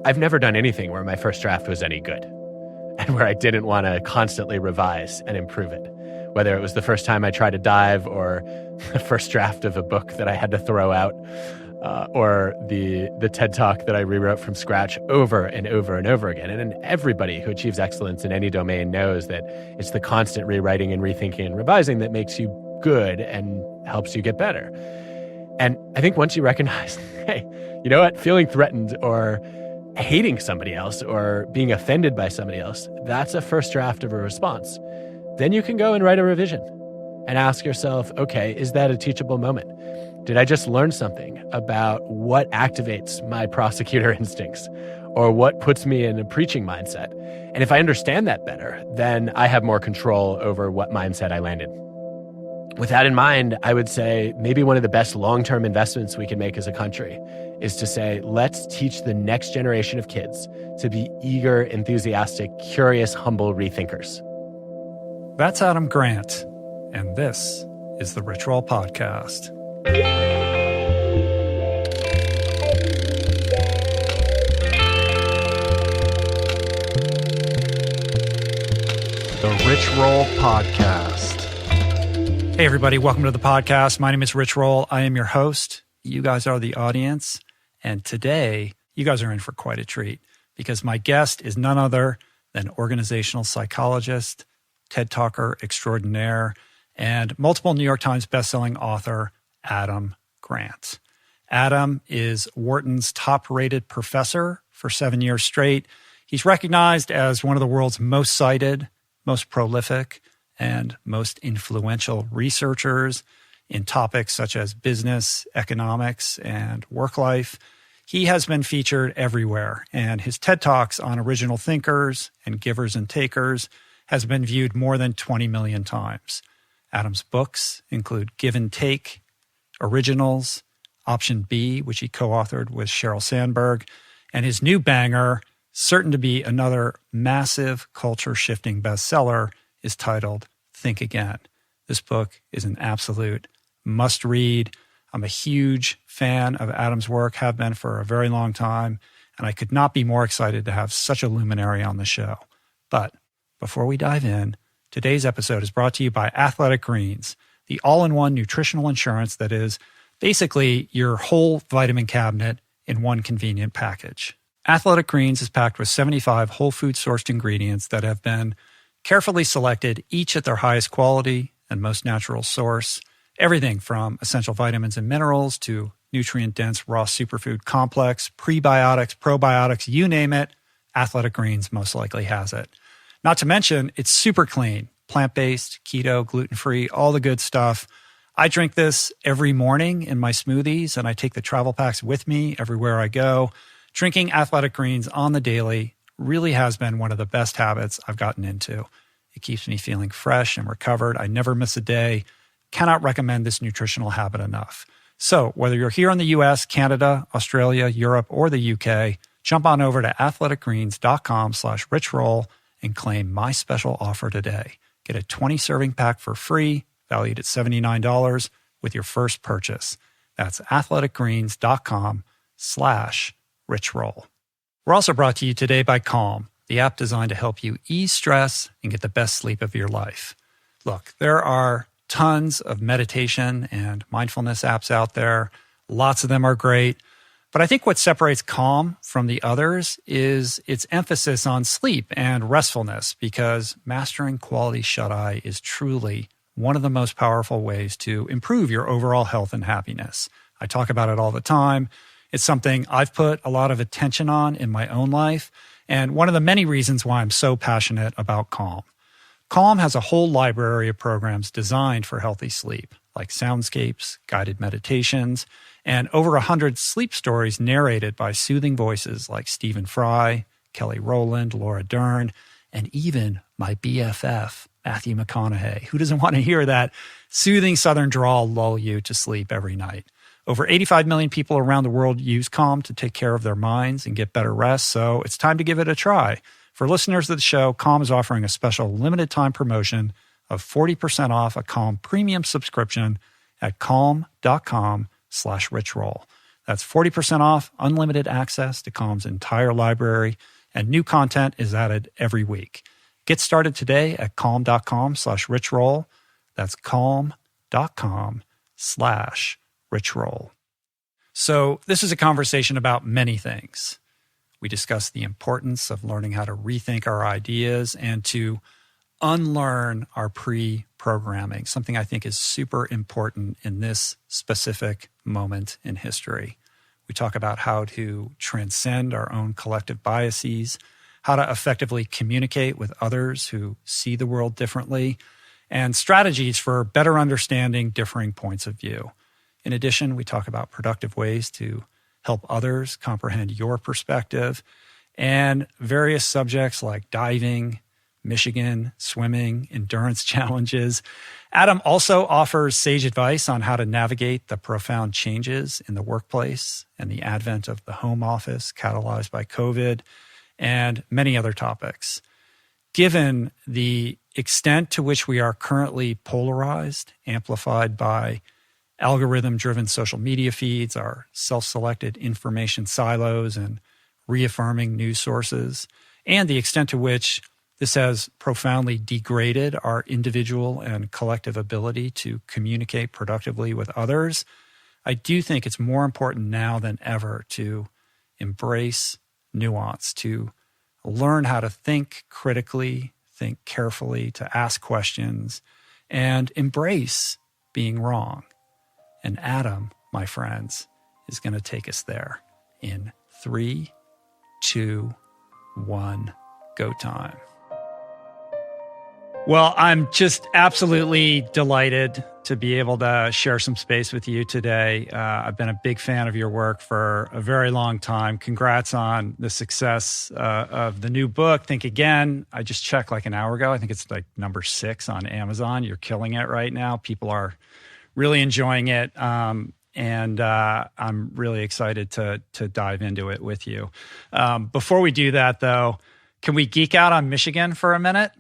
I've never done anything where my first draft was any good and where I didn't want to constantly revise and improve it. Whether it was the first time I tried to dive or the first draft of a book that I had to throw out, or the TED Talk that I rewrote from scratch over and over and over again. And everybody who achieves excellence in any domain knows that it's the constant rewriting and rethinking and revising that makes you good and helps you get better. And I think once you recognize, hey, you know what, feeling threatened or hating somebody else or being offended by somebody else, that's a first draft of a response. Then you can go and write a revision and ask yourself, okay, is that a teachable moment? Did I just learn something about what activates my prosecutor instincts or what puts me in a preaching mindset? And if I understand that better, then I have more control over what mindset I land in. With that in mind, I would say maybe one of the best long-term investments we can make as a country is to say, let's teach the next generation of kids to be eager, enthusiastic, curious, humble rethinkers. That's Adam Grant, and this is the Rich Roll Podcast. The Rich Roll Podcast. Hey, everybody. Welcome to the podcast. My name is Rich Roll. I am your host. You guys are the audience. And today, you guys are in for quite a treat because my guest is none other than organizational psychologist, TED Talker extraordinaire, and multiple New York Times bestselling author, Adam Grant. Adam is Wharton's top-rated professor for 7 years straight. He's recognized as one of the world's most cited, most prolific, and most influential researchers in topics such as business, economics, and work life. He has been featured everywhere, and his TED Talks on original thinkers and givers and takers has been viewed more than 20 million times. Adam's books include Give and Take, Originals, Option B, which he co-authored with Sheryl Sandberg, and his new banger, certain to be another massive culture-shifting bestseller, is titled Think Again. This book is an absolute must-read. I'm a huge fan of Adam's work, have been for a very long time, and I could not be more excited to have such a luminary on the show. But before we dive in, today's episode is brought to you by Athletic Greens, the all-in-one nutritional insurance that is basically your whole vitamin cabinet in one convenient package. Athletic Greens is packed with 75 whole food sourced ingredients that have been carefully selected, each at their highest quality and most natural source. Everything from essential vitamins and minerals to nutrient-dense raw superfood complex, prebiotics, probiotics, you name it, Athletic Greens most likely has it. Not to mention, it's super clean, plant-based, keto, gluten-free, all the good stuff. I drink this every morning in my smoothies, and I take the travel packs with me everywhere I go. Drinking Athletic Greens on the daily really has been one of the best habits I've gotten into. It keeps me feeling fresh and recovered. I never miss a day. Cannot recommend this nutritional habit enough. So whether you're here in the US, Canada, Australia, Europe, or the UK, jump on over to athleticgreens.com/richroll and claim my special offer today. Get a 20 serving pack for free, valued at $79 with your first purchase. That's athleticgreens.com/richroll. We're also brought to you today by Calm, the app designed to help you ease stress and get the best sleep of your life. Look, there are tons of meditation and mindfulness apps out there. Lots of them are great. But I think what separates Calm from the others is its emphasis on sleep and restfulness, because mastering quality shut-eye is truly one of the most powerful ways to improve your overall health and happiness. I talk about it all the time. It's something I've put a lot of attention on in my own life, and one of the many reasons why I'm so passionate about Calm. Calm has a whole library of programs designed for healthy sleep, like soundscapes, guided meditations, and over 100 sleep stories narrated by soothing voices like Stephen Fry, Kelly Rowland, Laura Dern, and even my BFF, Matthew McConaughey. Who doesn't want to hear that soothing Southern drawl lull you to sleep every night? Over 85 million people around the world use Calm to take care of their minds and get better rest, so it's time to give it a try. For listeners of the show, Calm is offering a special limited-time promotion of 40% off a Calm premium subscription at calm.com/richroll. That's 40% off, unlimited access to Calm's entire library, and new content is added every week. Get started today at calm.com/richroll. That's calm.com/richroll. So this is a conversation about many things. We discuss the importance of learning how to rethink our ideas and to unlearn our pre-programming, something I think is super important in this specific moment in history. We talk about how to transcend our own collective biases, how to effectively communicate with others who see the world differently, and strategies for better understanding differing points of view. In addition, we talk about productive ways to help others comprehend your perspective and various subjects like diving, Michigan, swimming, endurance challenges. Adam also offers sage advice on how to navigate the profound changes in the workplace and the advent of the home office catalyzed by COVID and many other topics. Given the extent to which we are currently polarized, amplified by algorithm-driven social media feeds, our self-selected information silos, and reaffirming news sources, and the extent to which this has profoundly degraded our individual and collective ability to communicate productively with others, I do think it's more important now than ever to embrace nuance, to learn how to think critically, think carefully, to ask questions, and embrace being wrong. And Adam, my friends, is going to take us there in 3, 2, 1, go time. Well, I'm just absolutely delighted to be able to share some space with you today. I've been a big fan of your work for a very long time. Congrats on the success of the new book, Think Again. I just checked like an hour ago. I think it's like number 6 on Amazon. You're killing it right now. People are really enjoying it. And I'm really excited to dive into it with you. Before we do that, though, can we geek out on Michigan for a minute?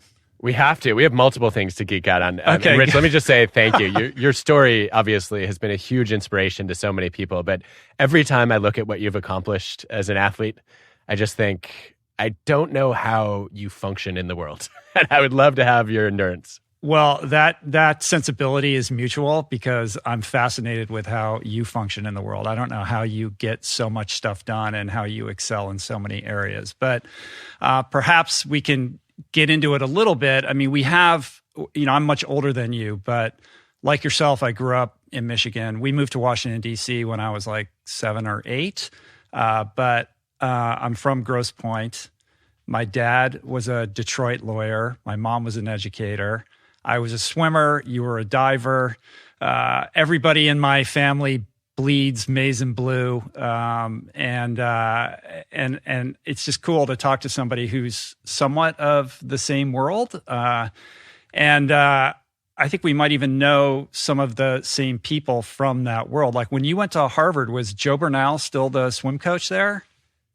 We have to. We have multiple things to geek out on. Okay. Rich, let me just say thank you. Your story, obviously, has been a huge inspiration to so many people. But every time I look at what you've accomplished as an athlete, I just think, I don't know how you function in the world. And I would love to have your endurance. Well, that sensibility is mutual because I'm fascinated with how you function in the world. I don't know how you get so much stuff done and how you excel in so many areas. But perhaps we can get into it a little bit. I mean, we have, I'm much older than you, but like yourself, I grew up in Michigan. We moved to Washington, D.C. when I was like 7 or 8. But I'm from Grosse Pointe. My dad was a Detroit lawyer. My mom was an educator. I was a swimmer. You were a diver. Everybody in my family bleeds maize and blue. And it's just cool to talk to somebody who's somewhat of the same world. I think we might even know some of the same people from that world. Like when you went to Harvard, was Joe Bernal still the swim coach there?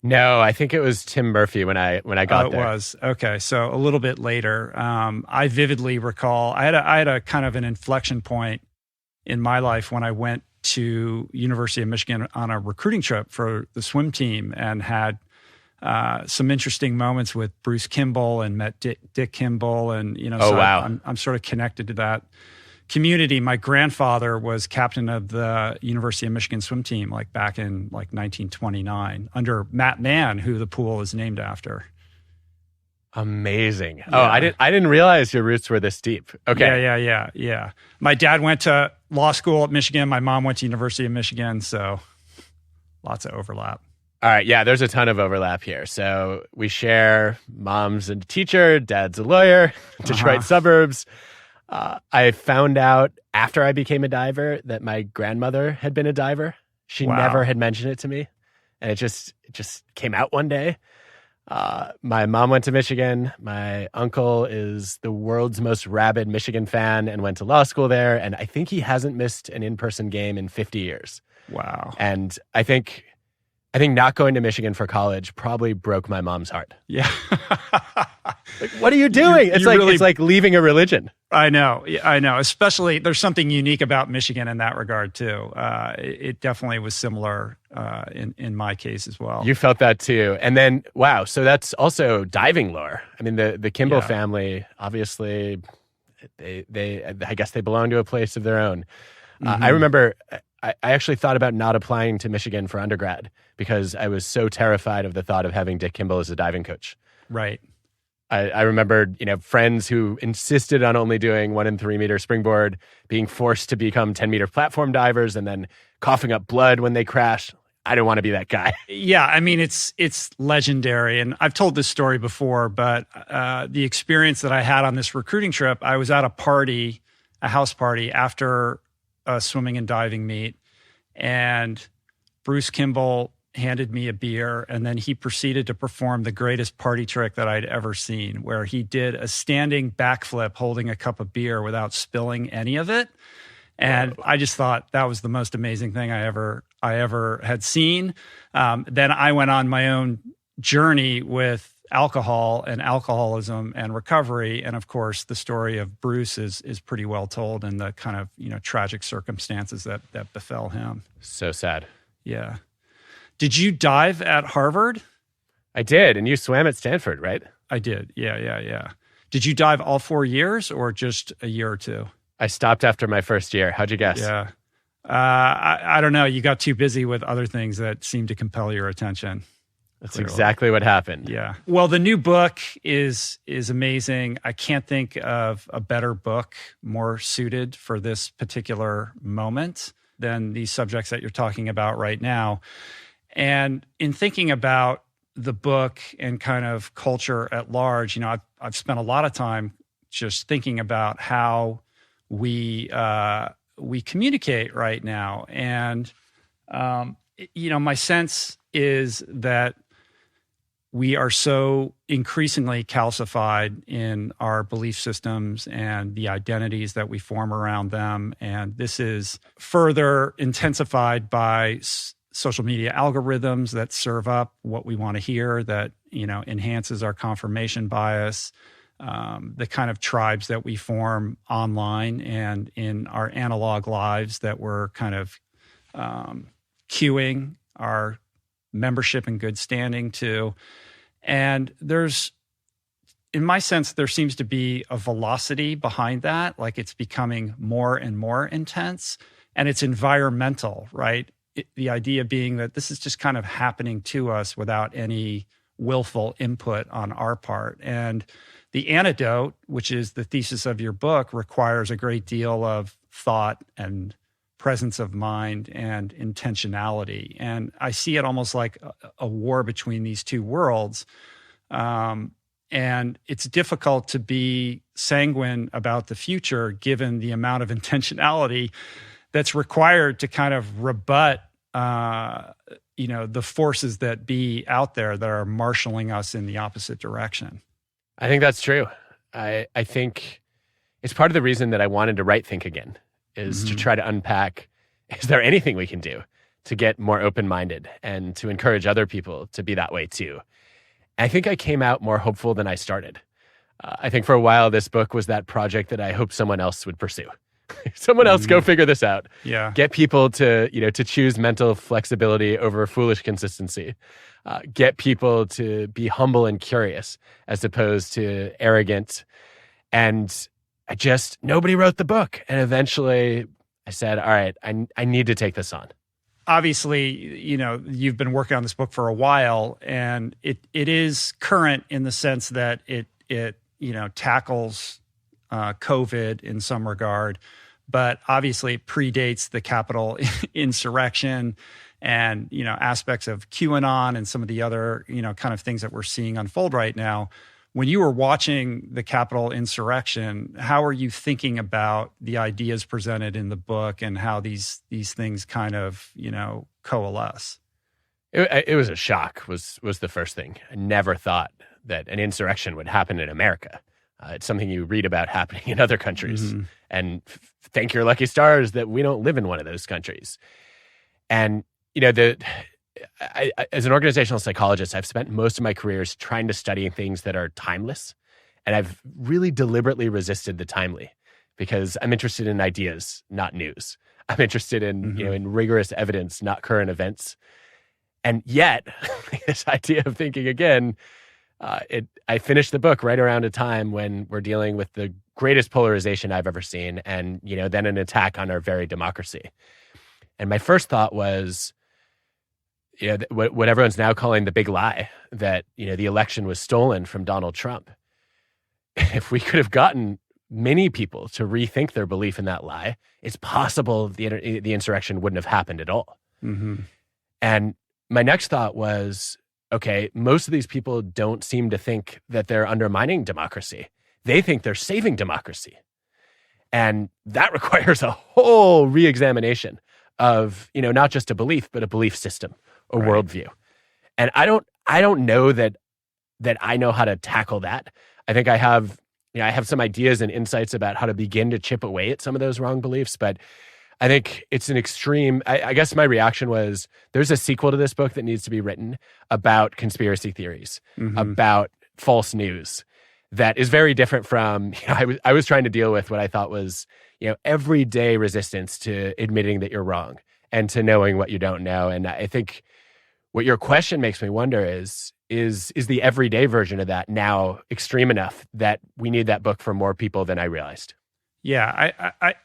No, I think it was Tim Murphy when I got there. It was. Okay. So a little bit later. I vividly recall, I had a kind of an inflection point in my life when I went to University of Michigan on a recruiting trip for the swim team and had some interesting moments with Bruce Kimball and met Dick Kimball. And, wow. I'm sort of connected to that community. My grandfather was captain of the University of Michigan swim team, like back in like 1929 under Matt Mann, who the pool is named after. Amazing. Yeah. Oh, I didn't realize your roots were this deep. Okay. Yeah. My dad went to law school at Michigan. My mom went to University of Michigan. So lots of overlap. All right. Yeah, there's a ton of overlap here. So we share mom's a teacher, dad's a lawyer, Detroit suburbs. I found out after I became a diver that my grandmother had been a diver. She never had mentioned it to me. And it just came out one day. My mom went to Michigan. My uncle is the world's most rabid Michigan fan and went to law school there. And I think he hasn't missed an in-person game in 50 years. Wow. And I think not going to Michigan for college probably broke my mom's heart. Yeah. Like, what are you doing? It's like leaving a religion. I know. Especially, there's something unique about Michigan in that regard too. It definitely was similar in my case as well. You felt that too, and then wow. So that's also diving lore. I mean, the Kimball family, obviously, they I guess they belong to a place of their own. I remember I actually thought about not applying to Michigan for undergrad because I was so terrified of the thought of having Dick Kimball as a diving coach. Right. I remembered, friends who insisted on only doing 1 and 3 meter springboard, being forced to become 10-meter platform divers, and then coughing up blood when they crashed. I don't want to be that guy. Yeah, I mean, it's legendary, and I've told this story before, but the experience that I had on this recruiting trip, I was at a house party after a swimming and diving meet, and Bruce Kimball handed me a beer, and then he proceeded to perform the greatest party trick that I'd ever seen, where he did a standing backflip holding a cup of beer without spilling any of it. And I just thought that was the most amazing thing I ever had seen. Then I went on my own journey with alcohol and alcoholism and recovery. And of course, the story of Bruce is pretty well told, and the kind of, tragic circumstances that befell him. So sad. Yeah. Did you dive at Harvard? I did, and you swam at Stanford, right? I did. Yeah. Did you dive all 4 years or just a year or two? I stopped after my first year. How'd you guess? Yeah. I don't know. You got too busy with other things that seemed to compel your attention. That's clearly exactly what happened. Yeah. Well, the new book is amazing. I can't think of a better book more suited for this particular moment than these subjects that you're talking about right now. And in thinking about the book and kind of culture at large, I've spent a lot of time just thinking about how we communicate right now. And, my sense is that we are so increasingly calcified in our belief systems and the identities that we form around them. And this is further intensified by social media algorithms that serve up what we want to hear, that, enhances our confirmation bias, the kind of tribes that we form online and in our analog lives that we're kind of cueing our membership and good standing to. And in my sense, there seems to be a velocity behind that, like it's becoming more and more intense, and it's environmental, right? The idea being that this is just kind of happening to us without any willful input on our part. And the antidote, which is the thesis of your book, requires a great deal of thought and presence of mind and intentionality. And I see it almost like a war between these two worlds. And it's difficult to be sanguine about the future given the amount of intentionality that's required to kind of rebut the forces that be out there that are marshaling us in the opposite direction. I think that's true. I think it's part of the reason that I wanted to write Think Again, is to try to unpack, is there anything we can do to get more open-minded and to encourage other people to be that way too? I think I came out more hopeful than I started. I think for a while, this book was that project that I hoped someone else would pursue. Someone else go figure this out. Yeah. Get people to choose mental flexibility over foolish consistency. Get people to be humble and curious as opposed to arrogant. And nobody wrote the book. And eventually I said, all right, I need to take this on. Obviously, you've been working on this book for a while, and it is current in the sense that it tackles COVID in some regard, but obviously it predates the Capitol insurrection and, aspects of QAnon and some of the other, kind of things that we're seeing unfold right now. When you were watching the Capitol insurrection, how are you thinking about the ideas presented in the book and how these things kind of, coalesce? It was a shock was the first thing. I never thought that an insurrection would happen in America. It's something you read about happening in other countries. And thank your lucky stars that we don't live in one of those countries. And, as an organizational psychologist, I've spent most of my careers trying to study things that are timeless And I've really deliberately resisted the timely because I'm interested in ideas, not news. I'm interested in, in rigorous evidence, not current events. And yet, this idea of thinking again, I finished the book right around a time when we're dealing with the greatest polarization I've ever seen, and then an attack on our very democracy. And my first thought was, what everyone's now calling the big lie, that the election was stolen from Donald Trump. If we could have gotten many people to rethink their belief in that lie, it's possible the insurrection wouldn't have happened at all. And my next thought was, okay, most of these people don't seem to think that they're undermining democracy. They think they're saving democracy. And that requires a whole reexamination of, not just a belief, but a belief system, a worldview. And I don't know that I know how to tackle that. I think I have some ideas and insights about how to begin to chip away at some of those wrong beliefs, but I think it's an extreme. I guess my reaction was, there's a sequel to this book that needs to be written about conspiracy theories, about false news, that is very different from, I was trying to deal with what I thought was, everyday resistance to admitting that you're wrong and to knowing what you don't know. And I think what your question makes me wonder is the everyday version of that now extreme enough that we need that book for more people than I realized? Yeah,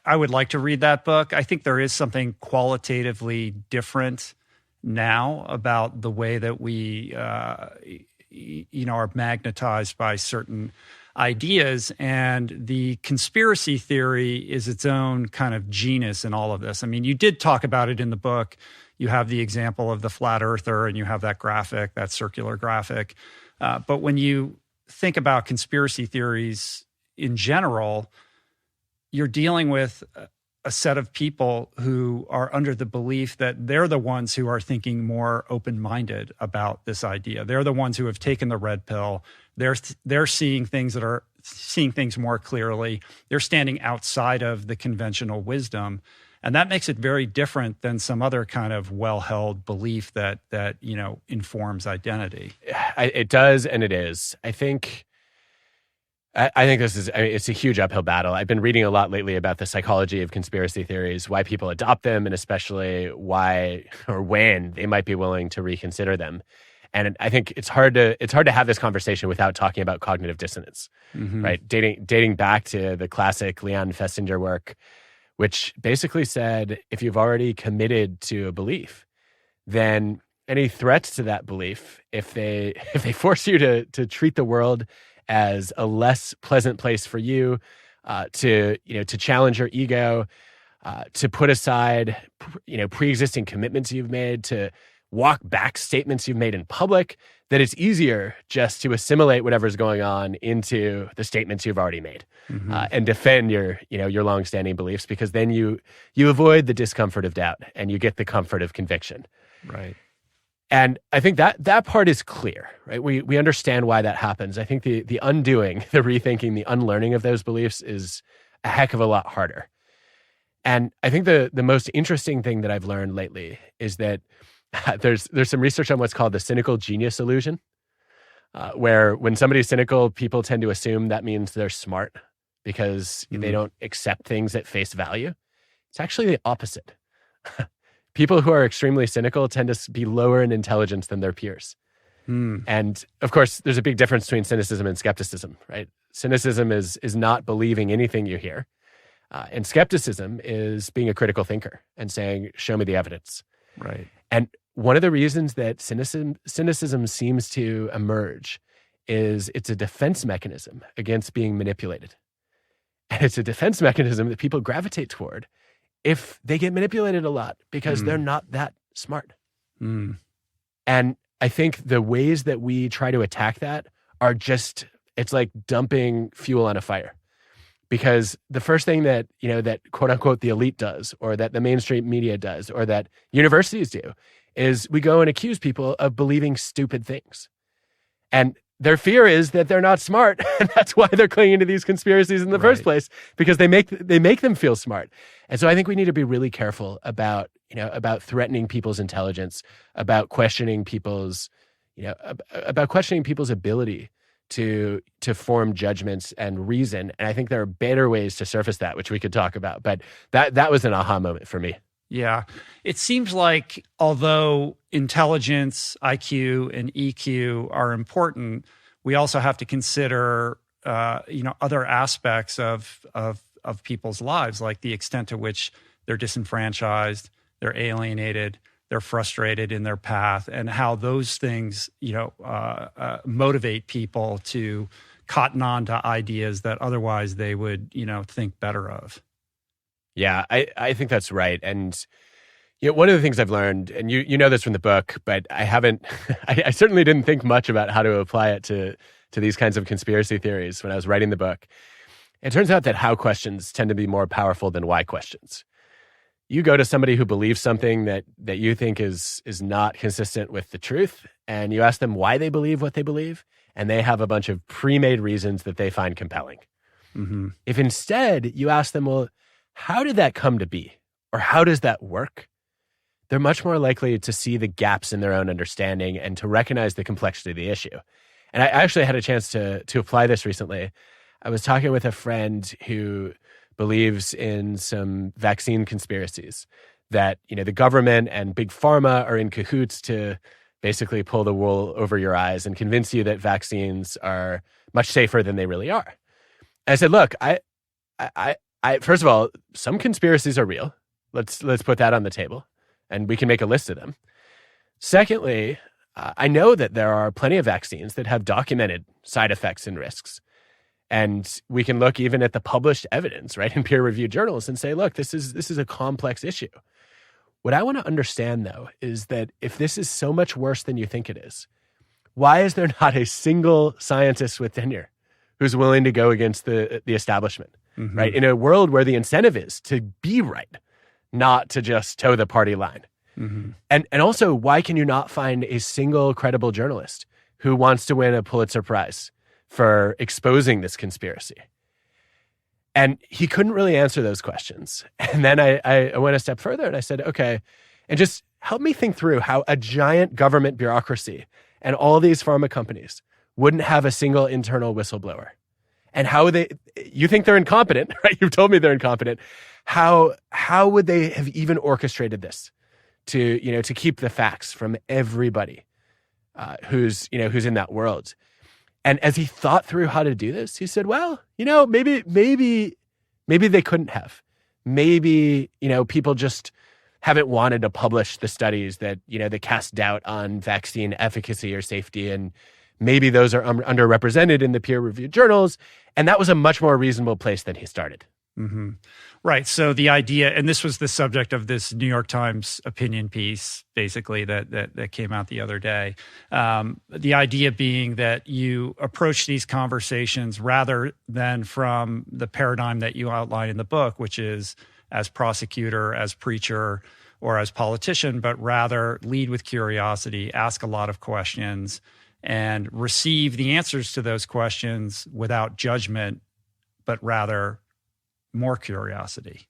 I would like to read that book. I think there is something qualitatively different now about the way that we, are magnetized by certain ideas, and the conspiracy theory is its own kind of genus in all of this. I mean, you did talk about it in the book. You have the example of the flat earther, and you have that graphic, that circular graphic. But when you think about conspiracy theories in general, you're dealing with a set of people who are under the belief that they're the ones who are thinking more open-minded about this idea. They're the ones who have taken the red pill. They're seeing things more clearly. They're standing outside of the conventional wisdom. And that makes it very different than some other kind of well-held belief that informs identity. It does, and it is. I think it's a huge uphill battle. I've been reading a lot lately about the psychology of conspiracy theories, why people adopt them, and especially why or when they might be willing to reconsider them. And I think it's hard to have this conversation without talking about cognitive dissonance, right? Dating back to the classic Leon Festinger work, which basically said, if you've already committed to a belief, then any threats to that belief, if they force you to treat the world as a less pleasant place for you, to challenge your ego, to put aside, pre-existing commitments you've made, to walk back statements you've made in public, that it's easier just to assimilate whatever's going on into the statements you've already made, and defend your longstanding beliefs, because then you avoid the discomfort of doubt and you get the comfort of conviction. Right. And I think that part is clear, right? We understand why that happens. I think the undoing, the rethinking, the unlearning of those beliefs is a heck of a lot harder. And I think the most interesting thing that I've learned lately is that there's some research on what's called the cynical genius illusion, where when somebody's cynical, people tend to assume that means they're smart because they don't accept things at face value. It's actually the opposite. People who are extremely cynical tend to be lower in intelligence than their peers. And of course, there's a big difference between cynicism and skepticism, right? Cynicism is not believing anything you hear. And skepticism is being a critical thinker and saying, show me the evidence. Right. And one of the reasons that cynicism seems to emerge is it's a defense mechanism against being manipulated. And it's a defense mechanism that people gravitate toward if they get manipulated a lot because they're not that smart. And I think the ways that we try to attack that are just, it's like dumping fuel on a fire. Because the first thing that, that quote unquote the elite does, or that the mainstream media does, or that universities do, is we go and accuse people of believing stupid things. And their fear is that they're not smart, and that's why they're clinging to these conspiracies in the first place, because they make them feel smart. And so I think we need to be really careful about threatening people's intelligence, about questioning people's ability to form judgments and reason. And I think there are better ways to surface that, which we could talk about. But that was an aha moment for me. Yeah. It seems like although intelligence, IQ, and EQ are important, we also have to consider other aspects of people's lives, like the extent to which they're disenfranchised, they're alienated, they're frustrated in their path, and how those things, motivate people to cotton on to ideas that otherwise they would, think better of. Yeah, I think that's right. And one of the things I've learned, and you know this from the book, but I haven't, I certainly didn't think much about how to apply it to these kinds of conspiracy theories when I was writing the book. It turns out that how questions tend to be more powerful than why questions. You go to somebody who believes something that you think is not consistent with the truth, and you ask them why they believe what they believe, and they have a bunch of pre-made reasons that they find compelling. Mm-hmm. If instead you ask them, well, how did that come to be? Or how does that work? They're much more likely to see the gaps in their own understanding and to recognize the complexity of the issue. And I actually had a chance to apply this recently. I was talking with a friend who believes in some vaccine conspiracies that, the government and big pharma are in cahoots to basically pull the wool over your eyes and convince you that vaccines are much safer than they really are. And I said, look, I first of all, some conspiracies are real. Let's put that on the table, and we can make a list of them. Secondly, I know that there are plenty of vaccines that have documented side effects and risks. And we can look even at the published evidence, right, in peer-reviewed journals and say, look, this is a complex issue. What I want to understand, though, is that if this is so much worse than you think it is, why is there not a single scientist with tenure who's willing to go against the establishment, mm-hmm. right? In a world where the incentive is to be right, not to just toe the party line. Mm-hmm. And also, why can you not find a single credible journalist who wants to win a Pulitzer Prize for exposing this conspiracy? And he couldn't really answer those questions. And then I went a step further and I said, okay, and just help me think through how a giant government bureaucracy and all these pharma companies wouldn't have a single internal whistleblower. And how you think they're incompetent, right? You've told me they're incompetent. How would they have even orchestrated this to keep the facts from everybody who's in that world? And as he thought through how to do this, he said, well, maybe they couldn't have. Maybe, people just haven't wanted to publish the studies that cast doubt on vaccine efficacy or safety. And maybe those are underrepresented in the peer-reviewed journals. And that was a much more reasonable place than he started. Mm-hmm. Right. So the idea, and this was the subject of this New York Times opinion piece, basically, that came out the other day. The idea being that you approach these conversations rather than from the paradigm that you outline in the book, which is as prosecutor, as preacher, or as politician, but rather lead with curiosity, ask a lot of questions, and receive the answers to those questions without judgment, but rather more curiosity.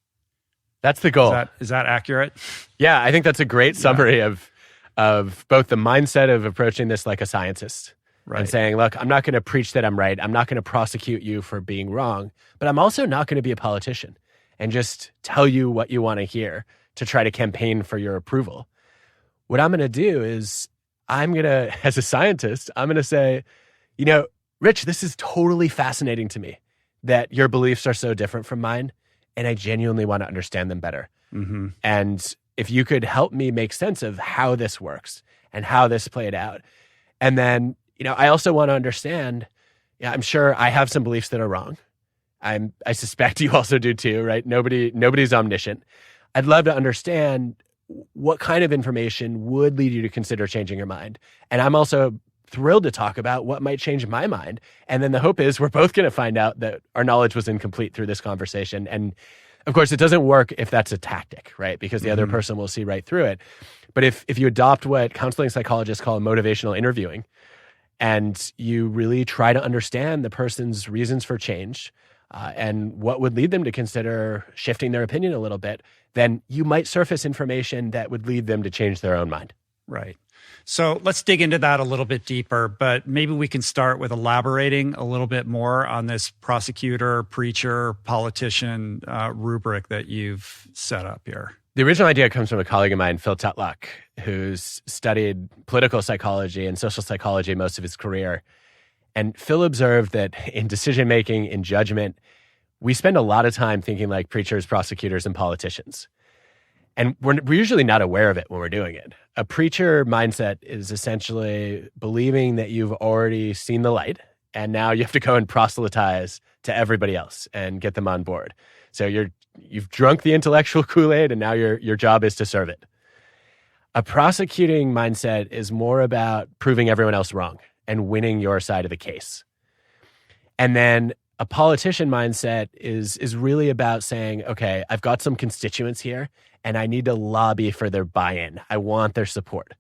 That's the goal. Is that accurate? Yeah, I think that's a great summary of both the mindset of approaching this like a scientist, right, and saying, look, I'm not going to preach that I'm right. I'm not going to prosecute you for being wrong, but I'm also not going to be a politician and just tell you what you want to hear to try to campaign for your approval. What I'm going to do is as a scientist, I'm going to say, Rich, this is totally fascinating to me that your beliefs are so different from mine, and I genuinely want to understand them better. Mm-hmm. And if you could help me make sense of how this works and how this played out. And then, I also want to understand, I'm sure I have some beliefs that are wrong. I suspect you also do too, right? Nobody's omniscient. I'd love to understand what kind of information would lead you to consider changing your mind. And I'm also thrilled to talk about what might change my mind. And then the hope is we're both going to find out that our knowledge was incomplete through this conversation. And of course, it doesn't work if that's a tactic, right? Because the other person will see right through it. But if you adopt what counseling psychologists call motivational interviewing, and you really try to understand the person's reasons for change and what would lead them to consider shifting their opinion a little bit, then you might surface information that would lead them to change their own mind. Right. So let's dig into that a little bit deeper, but maybe we can start with elaborating a little bit more on this prosecutor, preacher, politician rubric that you've set up here. The original idea comes from a colleague of mine, Phil Tutlock, who's studied political psychology and social psychology most of his career. And Phil observed that in decision-making, in judgment, we spend a lot of time thinking like preachers, prosecutors, and politicians. And we're usually not aware of it when we're doing it. A preacher mindset is essentially believing that you've already seen the light, and now you have to go and proselytize to everybody else and get them on board. So you've drunk the intellectual Kool-Aid, and now your job is to serve it. A prosecuting mindset is more about proving everyone else wrong and winning your side of the case. And then a politician mindset is really about saying, okay, I've got some constituents here, and I need to lobby for their buy-in. I want their support.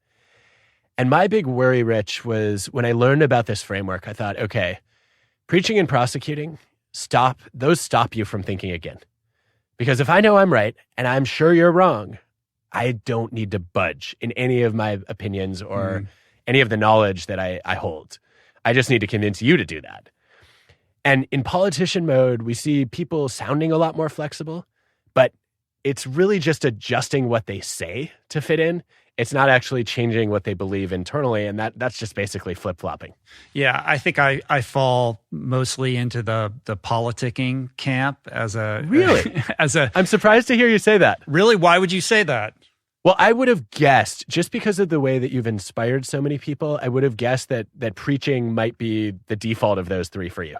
And my big worry, Rich, was when I learned about this framework, I thought, okay, preaching and prosecuting, stop you from thinking again. Because if I know I'm right and I'm sure you're wrong, I don't need to budge in any of my opinions or any of the knowledge that I hold. I just need to convince you to do that. And in politician mode, we see people sounding a lot more flexible, but it's really just adjusting what they say to fit in. It's not actually changing what they believe internally, and that's just basically flip-flopping. Yeah, I think I fall mostly into the politicking camp as a... Really? as a... I'm surprised to hear you say that. Really? Why would you say that? Well, I would have guessed, just because of the way that you've inspired so many people, I would have guessed that preaching might be the default of those three for you.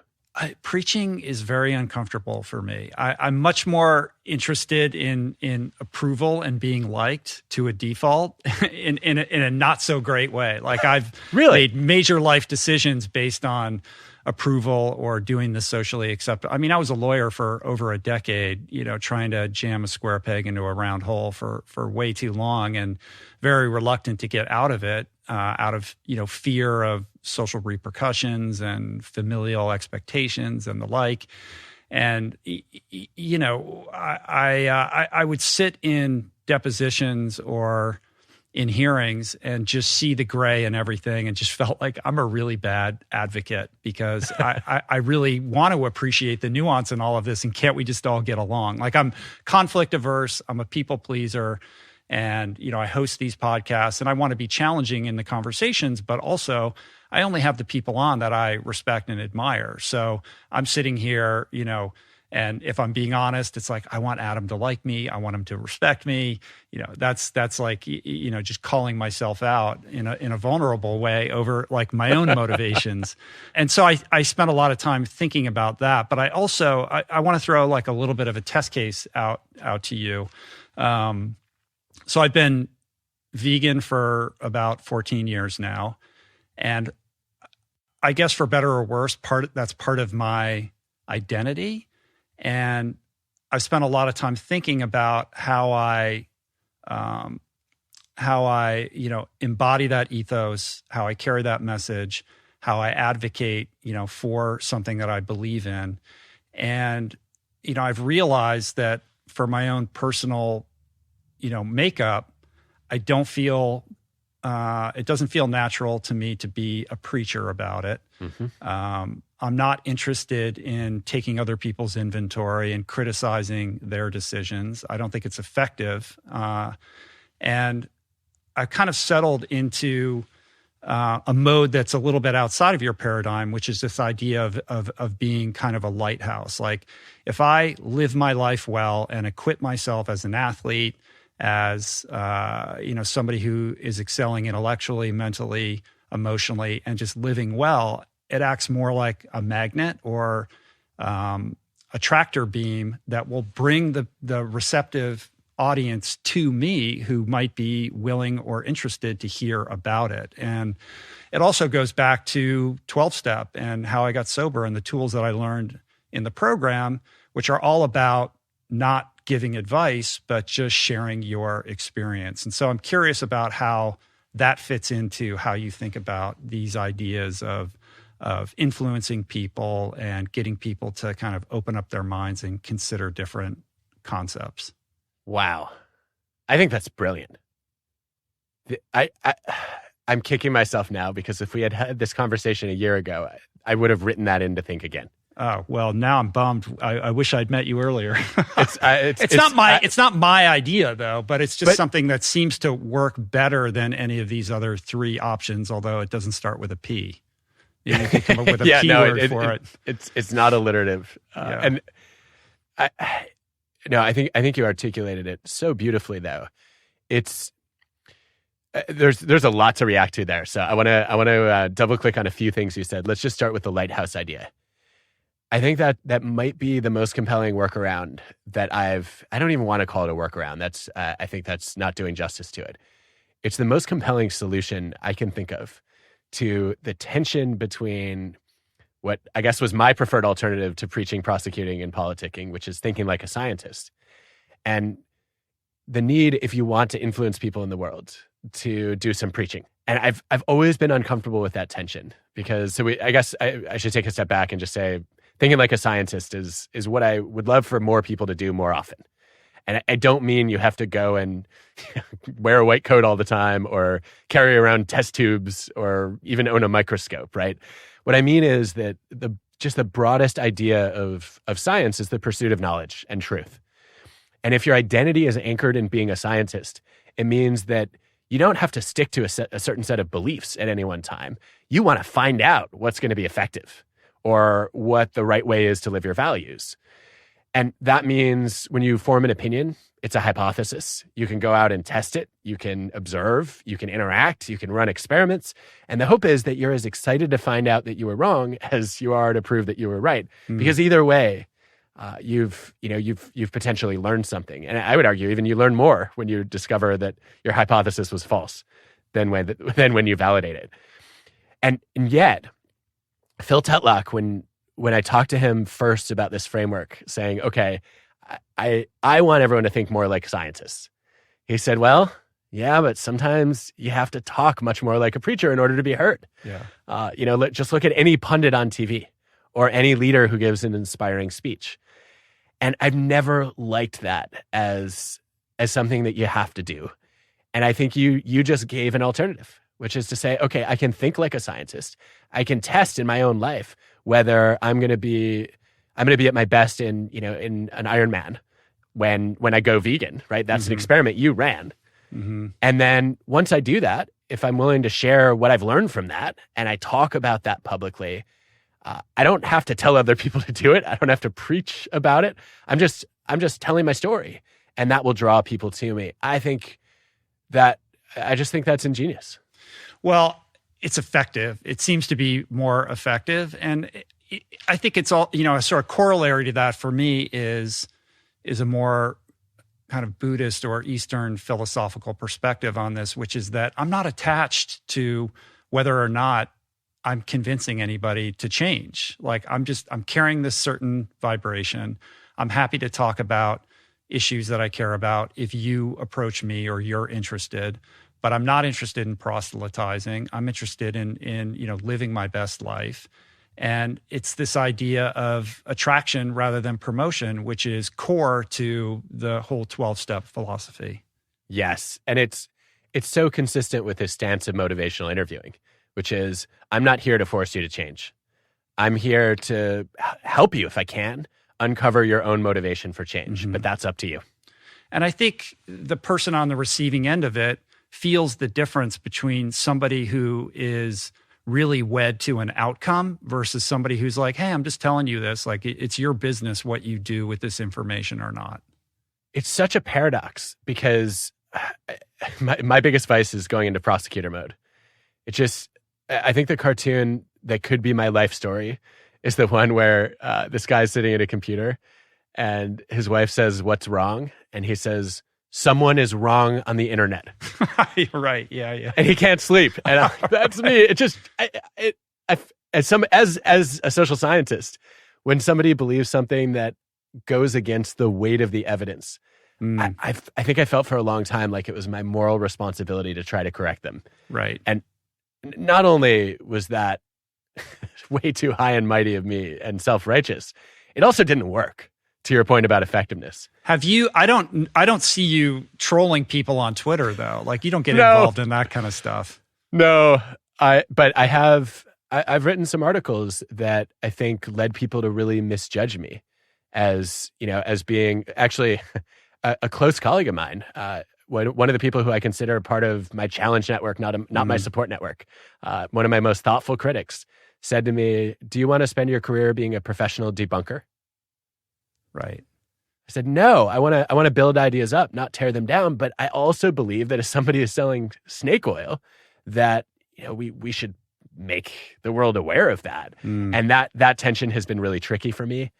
Preaching is very uncomfortable for me. I'm much more interested in approval and being liked to a default in a not so great way. Like I've made major life decisions based on approval or doing the socially acceptable. I mean, I was a lawyer for over a decade, trying to jam a square peg into a round hole for way too long, and very reluctant to get out of it, out of fear of social repercussions and familial expectations and the like. And I would sit in depositions or in hearings and just see the gray and everything, and just felt like I'm a really bad advocate because I really want to appreciate the nuance in all of this, and can't we just all get along? Like, I'm conflict averse, I'm a people pleaser, and I host these podcasts, and I want to be challenging in the conversations, but also I only have the people on that I respect and admire. So I'm sitting here, and if I'm being honest, it's like, I want Adam to like me. I want him to respect me. That's like, just calling myself out in a vulnerable way over like my own motivations. And so I spent a lot of time thinking about that. But I also, I want to throw like a little bit of a test case out to you. So I've been vegan for about 14 years now. And I guess for better or worse, that's part of my identity. And I've spent a lot of time thinking about how I embody that ethos, how I carry that message, how I advocate, for something that I believe in. And, I've realized that for my own personal, makeup, I don't feel, it doesn't feel natural to me to be a preacher about it. Mm-hmm. I'm not interested in taking other people's inventory and criticizing their decisions. I don't think it's effective. And I've kind of settled into a mode that's a little bit outside of your paradigm, which is this idea of being kind of a lighthouse. Like, if I live my life well and equip myself as an athlete, as somebody who is excelling intellectually, mentally, emotionally, and just living well, it acts more like a magnet or a tractor beam that will bring the receptive audience to me who might be willing or interested to hear about it. And it also goes back to 12-step and how I got sober and the tools that I learned in the program, which are all about not giving advice, but just sharing your experience. And so I'm curious about how that fits into how you think about these ideas of influencing people and getting people to kind of open up their minds and consider different concepts. Wow. I think that's brilliant. I'm kicking myself now because if we had had this conversation a year ago, I would have written that in to think again. Oh, well, now I'm bummed. I wish I'd met you earlier. It's not my idea though, but it's just something that seems to work better than any of these other three options, although it doesn't start with a P. You can come up with a keyword for it. It's not alliterative. And I think you articulated it so beautifully though. It's there's a lot to react to there. So I want to double click on a few things you said. Let's just start with the lighthouse idea. I think that might be the most compelling workaround that I don't even want to call it a workaround. I think that's not doing justice to it. It's the most compelling solution I can think of to the tension between what I guess was my preferred alternative to preaching, prosecuting, and politicking, which is thinking like a scientist. And the need, if you want to influence people in the world, to do some preaching. And I've always been uncomfortable with that tension because I guess I should take a step back and just say, thinking like a scientist is what I would love for more people to do more often. And I don't mean you have to go and wear a white coat all the time or carry around test tubes or even own a microscope, right? What I mean is that the broadest idea of science is the pursuit of knowledge and truth. And if your identity is anchored in being a scientist, it means that you don't have to stick to a certain set of beliefs at any one time. You want to find out what's going to be effective or what the right way is to live your values. And that means when you form an opinion, it's a hypothesis. You can go out and test it. You can observe. You can interact. You can run experiments. And the hope is that you're as excited to find out that you were wrong as you are to prove that you were right. Because either way, you've potentially learned something. And I would argue even you learn more when you discover that your hypothesis was false than when you validate it. And yet, Phil Tetlock, when I talked to him first about this framework, saying, okay, I want everyone to think more like scientists. He said, well, yeah, but sometimes you have to talk much more like a preacher in order to be heard. Yeah. Just look at any pundit on TV or any leader who gives an inspiring speech. And I've never liked that as something that you have to do. And I think you just gave an alternative, which is to say, okay, I can think like a scientist. I can test in my own life whether I'm going to be at my best in an Ironman when I go vegan, right? That's an experiment you ran. Mm-hmm. And then once I do that, if I'm willing to share what I've learned from that and I talk about that publicly, I don't have to tell other people to do it. I don't have to preach about it. I'm just telling my story, and that will draw people to me. I just think that's ingenious. Well, it's effective. It seems to be more effective. And I think it's all, a sort of corollary to that for me is a more kind of Buddhist or Eastern philosophical perspective on this, which is that I'm not attached to whether or not I'm convincing anybody to change. Like I'm carrying this certain vibration. I'm happy to talk about issues that I care about if you approach me or you're interested. But I'm not interested in proselytizing. I'm interested in living my best life. And it's this idea of attraction rather than promotion, which is core to the whole 12-step philosophy. Yes. And it's so consistent with his stance of motivational interviewing, which is, I'm not here to force you to change. I'm here to help you, if I can, uncover your own motivation for change. But that's up to you. And I think the person on the receiving end of it feels the difference between somebody who is really wed to an outcome versus somebody who's like, hey, I'm just telling you this. Like, it's your business what you do with this information or not. It's such a paradox because my biggest vice is going into prosecutor mode. I think the cartoon that could be my life story is the one where this guy's sitting at a computer and his wife says, what's wrong? And he says, someone is wrong on the internet. Right. Yeah. And he can't sleep. And that's me. It just, as a social scientist, when somebody believes something that goes against the weight of the evidence, I think I felt for a long time like it was my moral responsibility to try to correct them. Right. And not only was that way too high and mighty of me and self-righteous, it also didn't work. To your point about effectiveness. Have you, I don't see you trolling people on Twitter though. Like you don't get involved in that kind of stuff. No, I've written some articles that I think led people to really misjudge me as, as being actually a close colleague of mine. One of the people who I consider part of my challenge network, not my support network, one of my most thoughtful critics, said to me, "Do you want to spend your career being a professional debunker?" Right. I said, "No, I want to build ideas up, not tear them down. But I also believe that if somebody is selling snake oil, that we should make the world aware of that." And that tension has been really tricky for me.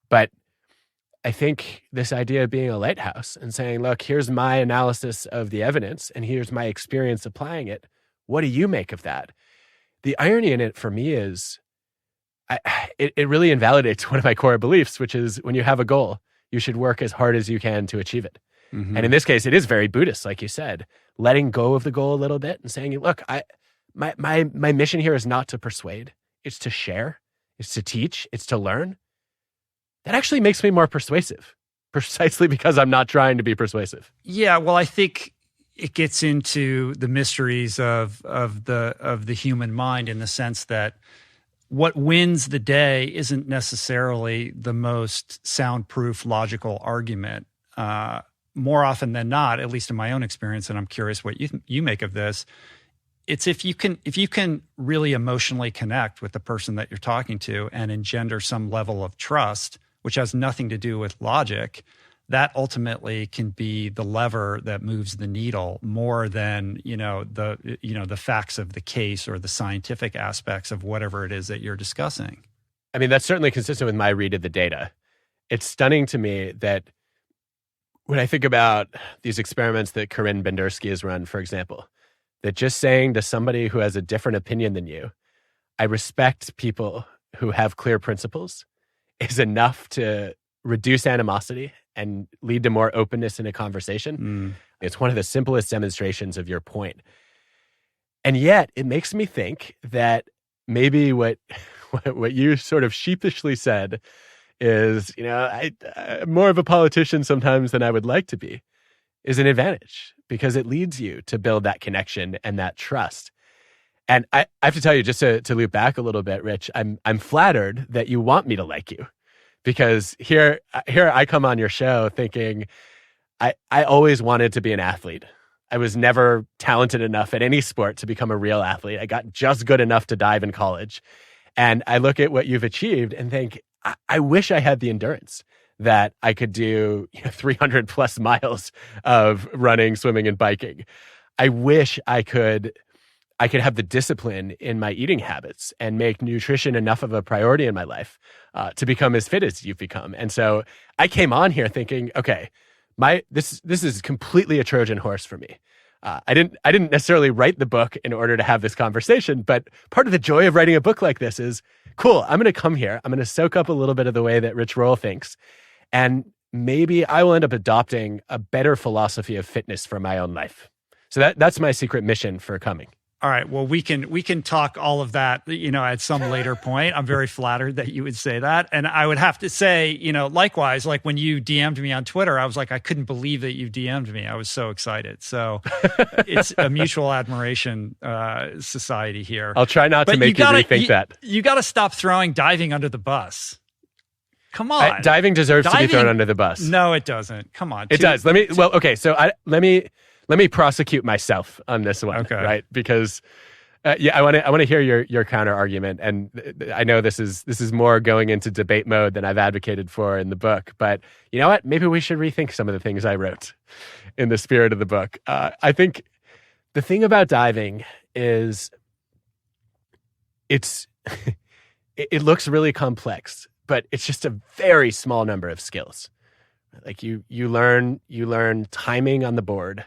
But I think this idea of being a lighthouse and saying, "Look, here's my analysis of the evidence, and here's my experience applying it. What do you make of that?" The irony in it for me is, it really invalidates one of my core beliefs, which is when you have a goal, you should work as hard as you can to achieve it. And in this case, it is very Buddhist, like you said, letting go of the goal a little bit and saying, "Look, my mission here is not to persuade. It's to share. It's to teach. It's to learn." That actually makes me more persuasive, precisely because I'm not trying to be persuasive. Yeah, well, I think it gets into the mysteries of the human mind, in the sense that what wins the day isn't necessarily the most soundproof logical argument. More often than not, at least in my own experience, and I'm curious what you make of this, it's if you can really emotionally connect with the person that you're talking to and engender some level of trust, which has nothing to do with logic, that ultimately can be the lever that moves the needle more than the facts of the case or the scientific aspects of whatever it is that you're discussing. I mean, that's certainly consistent with my read of the data. It's stunning to me that when I think about these experiments that Corinne Bendersky has run, for example, that just saying to somebody who has a different opinion than you, "I respect people who have clear principles," is enough to reduce animosity and lead to more openness in a conversation. It's one of the simplest demonstrations of your point. And yet it makes me think that maybe what you sort of sheepishly said is, I'm more of a politician sometimes than I would like to be, is an advantage, because it leads you to build that connection and that trust. And I have to tell you, just to loop back a little bit, Rich, I'm flattered that you want me to like you, because here I come on your show thinking I always wanted to be an athlete. I was never talented enough at any sport to become a real athlete. I got just good enough to dive in college. And I look at what you've achieved and think, I wish I had the endurance that I could do 300 plus miles of running, swimming, and biking. I wish I could have the discipline in my eating habits and make nutrition enough of a priority in my life to become as fit as you've become. And so I came on here thinking, okay, this is completely a Trojan horse for me. I didn't necessarily write the book in order to have this conversation, but part of the joy of writing a book like this is, cool, I'm going to come here, I'm going to soak up a little bit of the way that Rich Roll thinks, and maybe I will end up adopting a better philosophy of fitness for my own life. So that's my secret mission for coming. All right. Well, we can talk all of that, at some later point. I'm very flattered that you would say that. And I would have to say, likewise, like when you DM'd me on Twitter, I was like, I couldn't believe that you DM'd me. I was so excited. So it's a mutual admiration society here. I'll try not to make you rethink that. You got to stop throwing diving under the bus. Come on. Diving deserves to be thrown under the bus. No, it doesn't. Come on. It does. Let me prosecute myself on this one, okay. Right? Because I want to hear your counter argument, and I know this is more going into debate mode than I've advocated for in the book. But you know what? Maybe we should rethink some of the things I wrote in the spirit of the book. I think the thing about diving is it looks really complex, but it's just a very small number of skills. Like you learn timing on the board.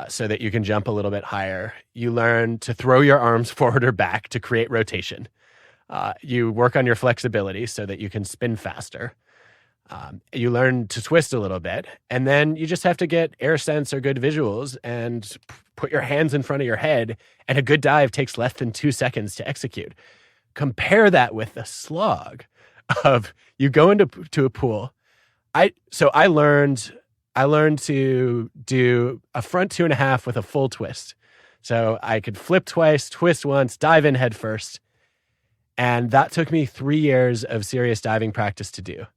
So that you can jump a little bit higher. You learn to throw your arms forward or back to create rotation. You work on your flexibility so that you can spin faster. You learn to twist a little bit. And then you just have to get air sense or good visuals and put your hands in front of your head. And a good dive takes less than 2 seconds to execute. Compare that with the slog of you go into a pool. I learned to do a front 2.5 with a full twist. So I could flip twice, twist once, dive in head first. And that took me 3 years of serious diving practice to do.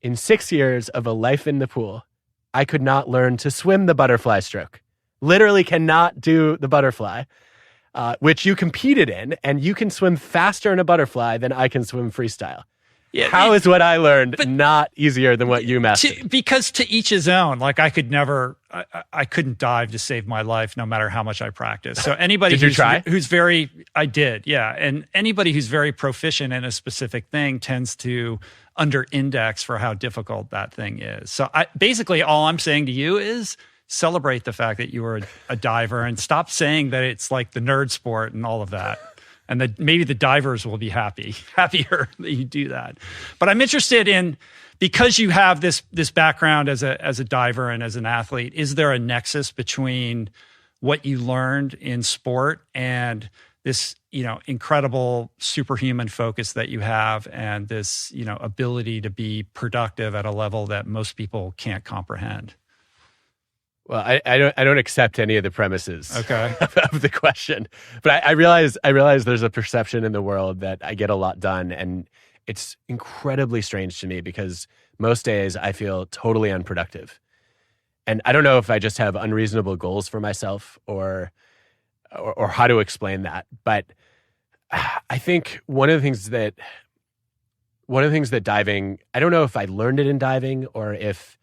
In 6 years of a life in the pool, I could not learn to swim the butterfly stroke. Literally cannot do the butterfly, which you competed in, and you can swim faster in a butterfly than I can swim freestyle. Yeah, how is what I learned not easier than what you mastered? Because to each his own. Like I couldn't dive to save my life no matter how much I practiced. So anybody who's very, I did, yeah. And anybody who's very proficient in a specific thing tends to under-index for how difficult that thing is. So basically all I'm saying to you is celebrate the fact that you are a diver and stop saying that it's like the nerd sport and all of that. And that maybe the divers will be happier that you do that. But I'm interested in, because you have this background as a diver and as an athlete, is there a nexus between what you learned in sport and this, incredible superhuman focus that you have and this, ability to be productive at a level that most people can't comprehend? Well, I don't accept any of the premises of the question, but I realize there's a perception in the world that I get a lot done, and it's incredibly strange to me because most days I feel totally unproductive, and I don't know if I just have unreasonable goals for myself or how to explain that. But I think one of the things that diving, I don't know if I learned it in diving or if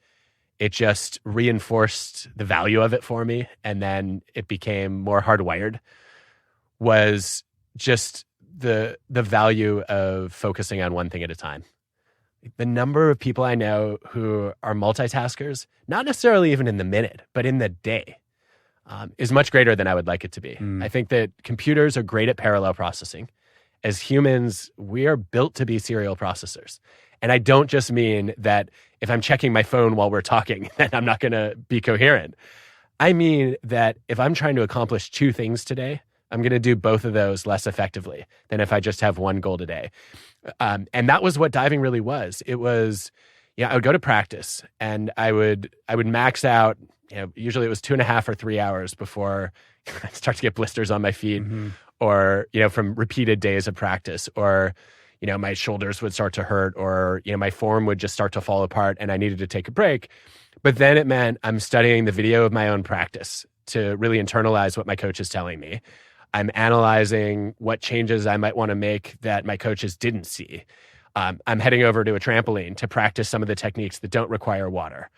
it just reinforced the value of it for me, and then it became more hardwired, was just the value of focusing on one thing at a time. The number of people I know who are multitaskers, not necessarily even in the minute, but in the day, is much greater than I would like it to be. I think that computers are great at parallel processing. As humans, we are built to be serial processors. And I don't just mean that if I'm checking my phone while we're talking, then I'm not going to be coherent. I mean that if I'm trying to accomplish 2 things today, I'm going to do both of those less effectively than if I just have one goal today. And that was what diving really was. It was, I would go to practice and I would max out, usually it was 2.5 or 3 hours before I start to get blisters on my feet, or, from repeated days of practice, or, my shoulders would start to hurt, or, my form would just start to fall apart and I needed to take a break. But then it meant I'm studying the video of my own practice to really internalize what my coach is telling me. I'm analyzing what changes I might want to make that my coaches didn't see. I'm heading over to a trampoline to practice some of the techniques that don't require water.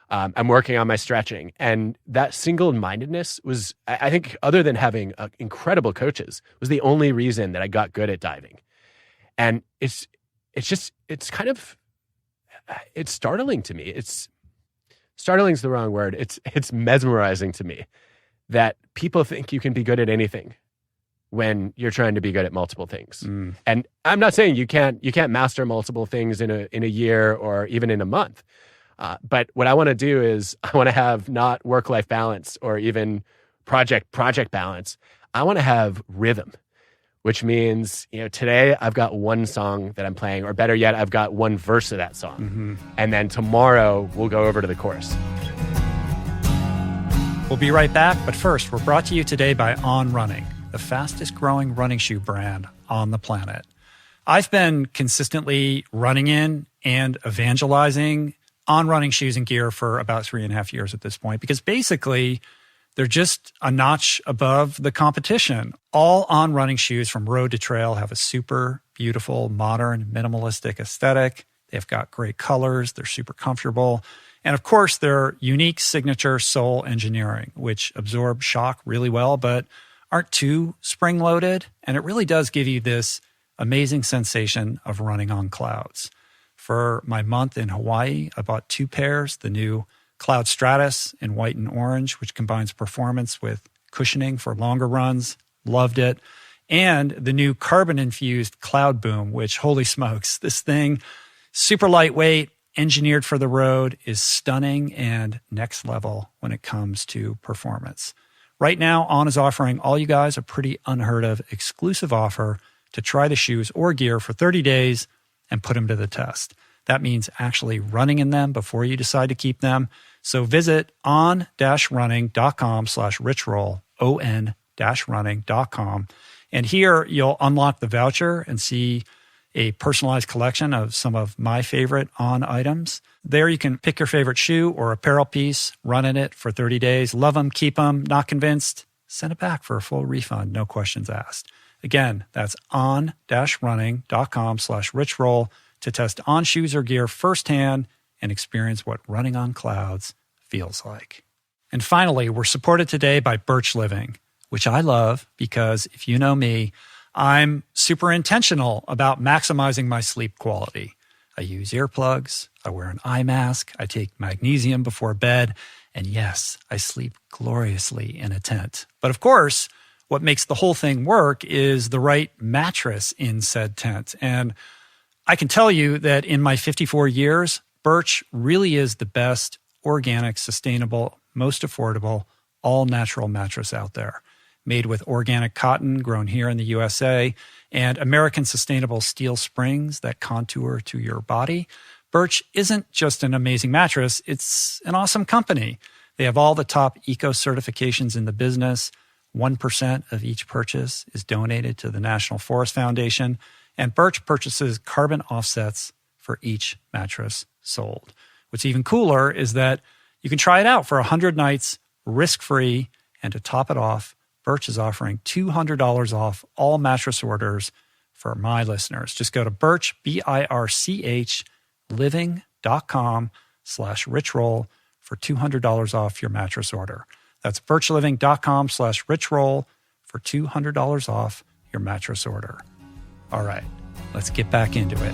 I'm working on my stretching. And that single-mindedness was, I think, other than having incredible coaches, was the only reason that I got good at diving. And it's startling to me. Startling's the wrong word. It's mesmerizing to me that people think you can be good at anything when you're trying to be good at multiple things. And I'm not saying you can't master multiple things in a year or even in a month. But what I want to do is I want to have not work-life balance or even project balance. I want to have rhythm, which means, today I've got one song that I'm playing, or better yet, I've got one verse of that song. And then tomorrow we'll go over to the chorus. We'll be right back. But first, we're brought to you today by On Running, the fastest growing running shoe brand on the planet. I've been consistently running in and evangelizing On Running shoes and gear for about 3.5 years at this point, because basically they're just a notch above the competition. All On Running shoes from road to trail have a super beautiful, modern, minimalistic aesthetic. They've got great colors. They're super comfortable. And of course, their unique signature sole engineering, which absorb shock really well, but aren't too spring-loaded. And it really does give you this amazing sensation of running on clouds. For my month in Hawaii, I bought 2 pairs, the new Cloud Stratus in white and orange, which combines performance with cushioning for longer runs. Loved it. And the new carbon-infused Cloud Boom, which, holy smokes, this thing, super lightweight, engineered for the road, is stunning and next level when it comes to performance. Right now, On is offering all you guys a pretty unheard of exclusive offer to try the shoes or gear for 30 days and put them to the test. That means actually running in them before you decide to keep them. So visit on-running.com/richroll, on-running.com. And here you'll unlock the voucher and see a personalized collection of some of my favorite On items. There you can pick your favorite shoe or apparel piece, run in it for 30 days, love them, keep them, not convinced, send it back for a full refund, no questions asked. Again, that's on-running.com/richroll to test On shoes or gear firsthand and experience what running on clouds feels like. And finally, we're supported today by Birch Living, which I love because if you know me, I'm super intentional about maximizing my sleep quality. I use earplugs, I wear an eye mask, I take magnesium before bed, and yes, I sleep gloriously in a tent. But of course, what makes the whole thing work is the right mattress in said tent. And I can tell you that in my 54 years, Birch really is the best organic, sustainable, most affordable, all-natural mattress out there. Made with organic cotton grown here in the USA and American sustainable steel springs that contour to your body. Birch isn't just an amazing mattress, it's an awesome company. They have all the top eco certifications in the business. 1% of each purchase is donated to the National Forest Foundation, and Birch purchases carbon offsets for each mattress sold. What's even cooler is that you can try it out for 100 nights risk-free, and to top it off, Birch is offering $200 off all mattress orders for my listeners. Just go to Birch, BIRCH, living.com/richroll for $200 off your mattress order. That's birchliving.com/richroll for $200 off your mattress order. All right, let's get back into it.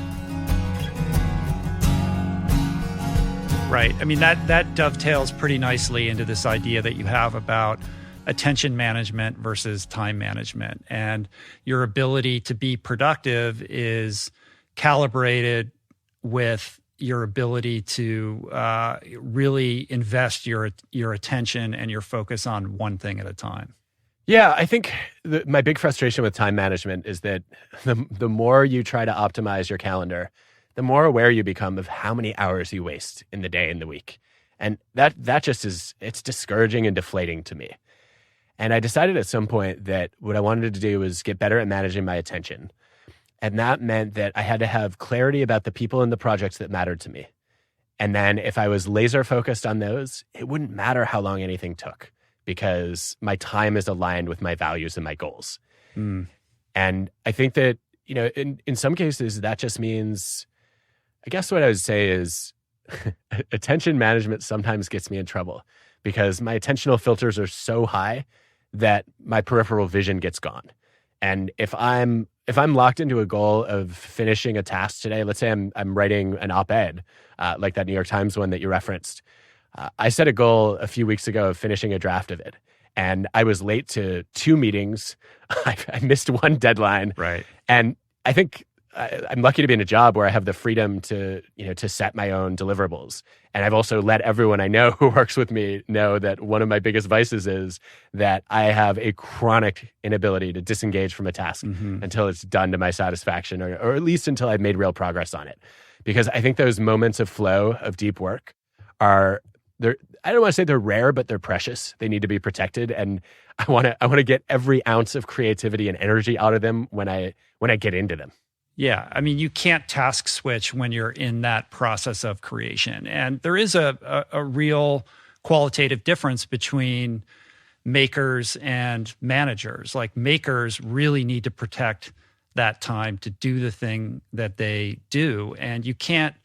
Right. I mean, that dovetails pretty nicely into this idea that you have about attention management versus time management. And your ability to be productive is calibrated with your ability to really invest your attention and your focus on one thing at a time. Yeah, I think my big frustration with time management is that the more you try to optimize your calendar, the more aware you become of how many hours you waste in the day and the week. And that just it's discouraging and deflating to me. And I decided at some point that what I wanted to do was get better at managing my attention. And that meant that I had to have clarity about the people and the projects that mattered to me. And then if I was laser focused on those, it wouldn't matter how long anything took because my time is aligned with my values and my goals. And I think that, in some cases, that just means, I guess what I would say is attention management sometimes gets me in trouble because my attentional filters are so high that my peripheral vision gets gone. And if I'm locked into a goal of finishing a task today, let's say I'm writing an op-ed, like that New York Times one that you referenced. I set a goal a few weeks ago of finishing a draft of it. And I was late to 2 meetings. I missed one deadline. Right. And I think I'm lucky to be in a job where I have the freedom to set my own deliverables. And I've also let everyone I know who works with me know that one of my biggest vices is that I have a chronic inability to disengage from a task until it's done to my satisfaction, or at least until I've made real progress on it. Because I think those moments of flow, of deep work I don't want to say they're rare, but they're precious. They need to be protected. And I want to get every ounce of creativity and energy out of them when I get into them. Yeah. I mean, you can't task switch when you're in that process of creation. And there is a real qualitative difference between makers and managers. Like makers really need to protect that time to do the thing that they do. And you can't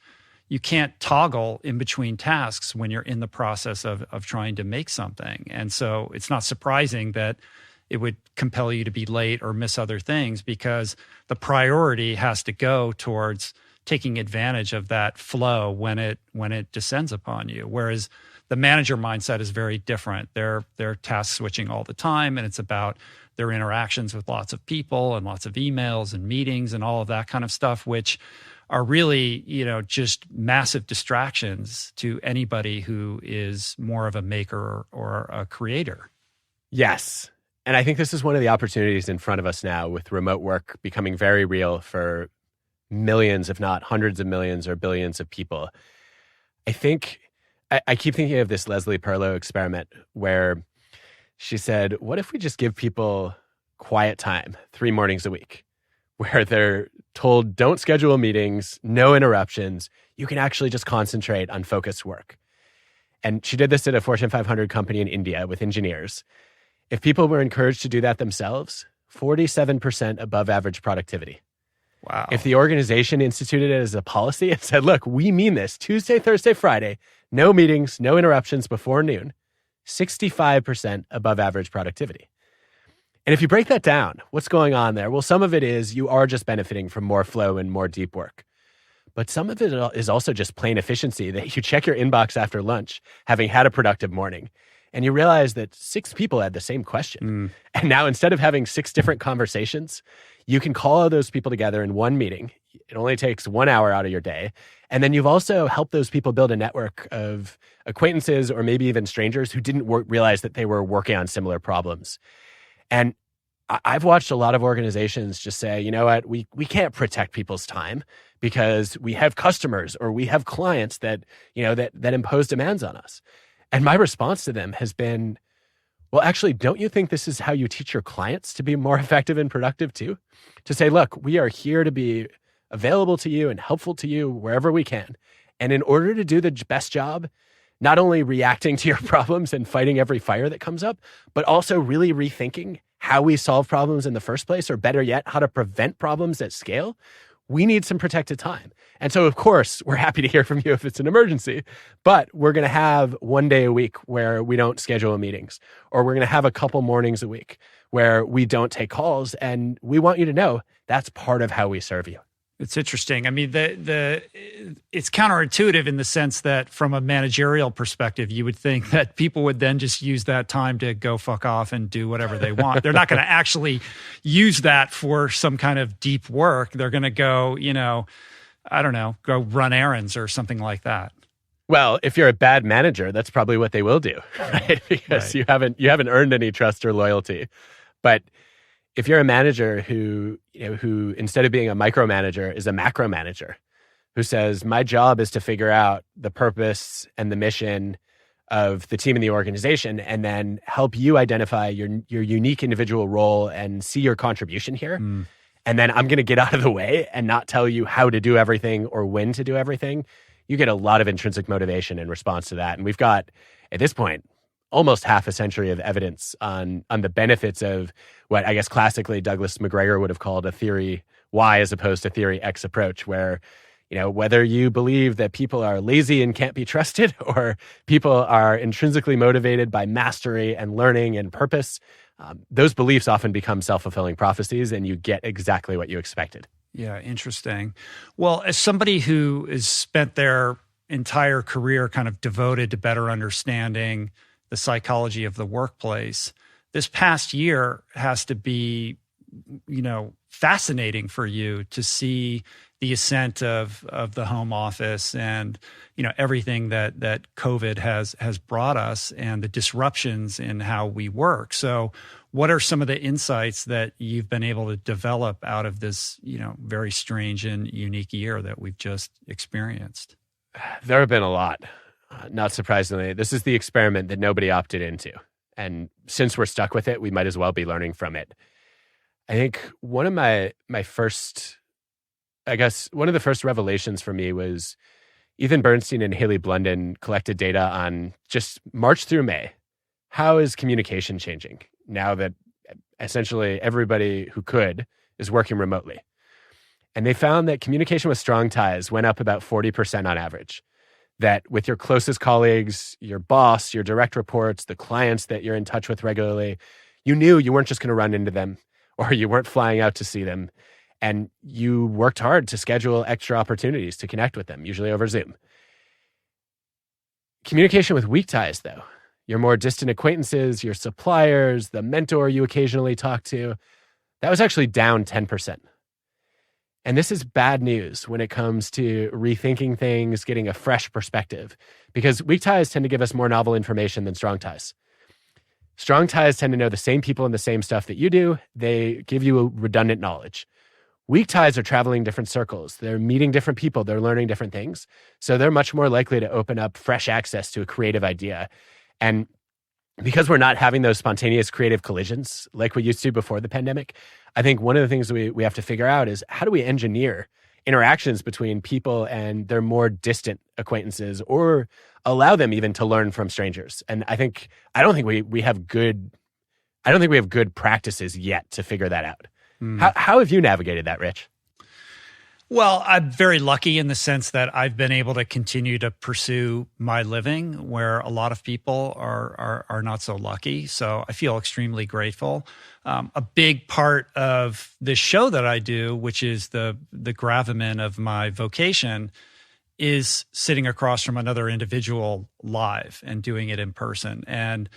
toggle in between tasks when you're in the process of trying to make something. And so it's not surprising that it would compel you to be late or miss other things because the priority has to go towards taking advantage of that flow when it descends upon you. Whereas the manager mindset is very different. They're task switching all the time, and it's about their interactions with lots of people and lots of emails and meetings and all of that kind of stuff, which are really, just massive distractions to anybody who is more of a maker or a creator. Yes. And I think this is one of the opportunities in front of us now with remote work becoming very real for millions, if not hundreds of millions or billions of people. I think I keep thinking of this Leslie Perlow experiment where She said, what if we just give people quiet time 3 mornings a week where they're told don't schedule meetings, no interruptions. You can actually just concentrate on focused work. And she did this at a Fortune 500 company in India with engineers. If people were encouraged to do that themselves, 47% above average productivity. Wow. If the organization instituted it as a policy and said, look, we mean this, Tuesday, Thursday, Friday, no meetings, no interruptions before noon, 65% above average productivity. And if you break that down, what's going on there? Well, some of it is you are just benefiting from more flow and more deep work. But some of it is also just plain efficiency, that you check your inbox after lunch, having had a productive morning, and you realize that 6 people had the same question. And now instead of having 6 different conversations, you can call all those people together in one meeting. It only takes 1 hour out of your day. And then you've also helped those people build a network of acquaintances or maybe even strangers who didn't realize that they were working on similar problems. And I've watched a lot of organizations just say, you know what, we can't protect people's time because we have customers or we have clients that, you know, that impose demands on us. And my response to them has been, well, actually, don't you think this is how you teach your clients to be more effective and productive too? To say, look, we are here to be available to you and helpful to you wherever we can. And in order to do the best job, not only reacting to your problems and fighting every fire that comes up, but also really rethinking how we solve problems in the first place, or better yet, how to prevent problems at scale, we need some protected time. And so, of course, we're happy to hear from you if it's an emergency, but we're going to have 1 day a week where we don't schedule meetings, or we're going to have a couple mornings a week where we don't take calls. And we want you to know that's part of how we serve you. It's interesting. I mean, it's counterintuitive in the sense that from a managerial perspective, you would think that people would then just use that time to go fuck off and do whatever they want. They're not going to actually use that for some kind of deep work. They're going to go, go run errands or something like that. Well, if you're a bad manager, that's probably what they will do, right? Because you haven't earned any trust or loyalty. But if you're a manager who instead of being a micromanager is a macro manager, who says, my job is to figure out the purpose and the mission of the team and the organization, and then help you identify your unique individual role and see your contribution here. And then I'm going to get out of the way and not tell you how to do everything or when to do everything. You get a lot of intrinsic motivation in response to that. And we've got, at this point, almost half a century of evidence on the benefits of what I guess classically Douglas McGregor would have called a theory Y as opposed to theory X approach, where, whether you believe that people are lazy and can't be trusted, or people are intrinsically motivated by mastery and learning and purpose, those beliefs often become self-fulfilling prophecies and you get exactly what you expected. Yeah, interesting. Well, as somebody who has spent their entire career kind of devoted to better understanding the psychology of the workplace, this past year has to be, fascinating for you to see the ascent of the home office and, everything that COVID has brought us and the disruptions in how we work. So what are some of the insights that you've been able to develop out of this, very strange and unique year that we've just experienced? There have been a lot. Not surprisingly, this is the experiment that nobody opted into. And since we're stuck with it, we might as well be learning from it. I think one of the first revelations for me was Ethan Bernstein and Haley Blunden collected data on just March through May. How is communication changing now that essentially everybody who could is working remotely? And they found that communication with strong ties went up about 40% on average. That with your closest colleagues, your boss, your direct reports, the clients that you're in touch with regularly, you knew you weren't just going to run into them or you weren't flying out to see them. And you worked hard to schedule extra opportunities to connect with them, usually over Zoom. Communication with weak ties, though, your more distant acquaintances, your suppliers, the mentor you occasionally talk to, that was actually down 10%. And this is bad news when it comes to rethinking things, getting a fresh perspective, because weak ties tend to give us more novel information than strong ties. Strong ties tend to know the same people and the same stuff that you do. They give you a redundant knowledge. Weak ties are traveling different circles. They're meeting different people. They're learning different things. So they're much more likely to open up fresh access to a creative idea. And because we're not having those spontaneous creative collisions like we used to before the pandemic, I think one of the things we have to figure out is how do we engineer interactions between people and their more distant acquaintances, or allow them even to learn from strangers. And I don't think we have good practices yet to figure that out. How have you navigated that, Rich? Well, I'm very lucky in the sense that I've been able to continue to pursue my living where a lot of people are not so lucky. So I feel extremely grateful. A big part of the show that I do, which is the gravamen of my vocation, is sitting across from another individual live and doing it in person. And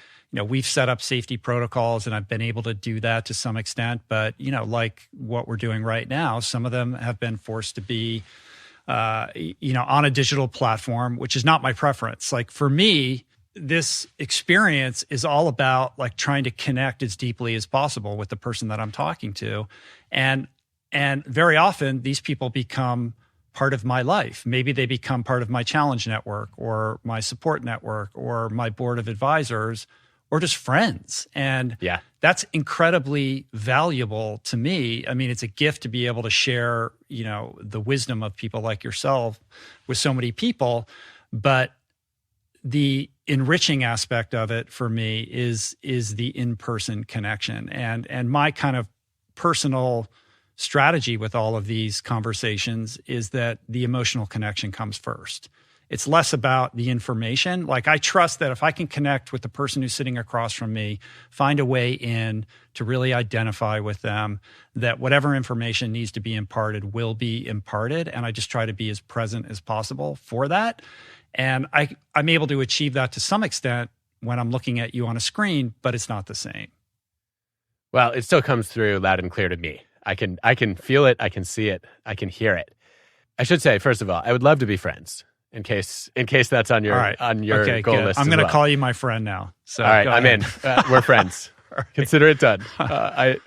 we've set up safety protocols, and I've been able to do that to some extent. But, like what we're doing right now, some of them have been forced to be, on a digital platform, which is not my preference. Like for me, this experience is all about like trying to connect as deeply as possible with the person that I'm talking to. And very often these people become part of my life. Maybe they become part of my challenge network or my support network or my board of advisors, or just friends. And that's incredibly valuable to me. I mean, it's a gift to be able to share, the wisdom of people like yourself with so many people. But the enriching aspect of it for me is the in-person connection. And my kind of personal strategy with all of these conversations is that the emotional connection comes first. It's less about the information. Like I trust that if I can connect with the person who's sitting across from me, find a way in to really identify with them, that whatever information needs to be imparted will be imparted. And I just try to be as present as possible for that. And I'm able to achieve that to some extent when I'm looking at you on a screen, but it's not the same. Well, it still comes through loud and clear to me. I can feel it, I can see it, I can hear it. I should say, first of all, I would love to be friends. In case that's on your okay, goal good. list. I'm going to call you my friend now. So all right, I'm in. We're friends. Right. Consider it done. I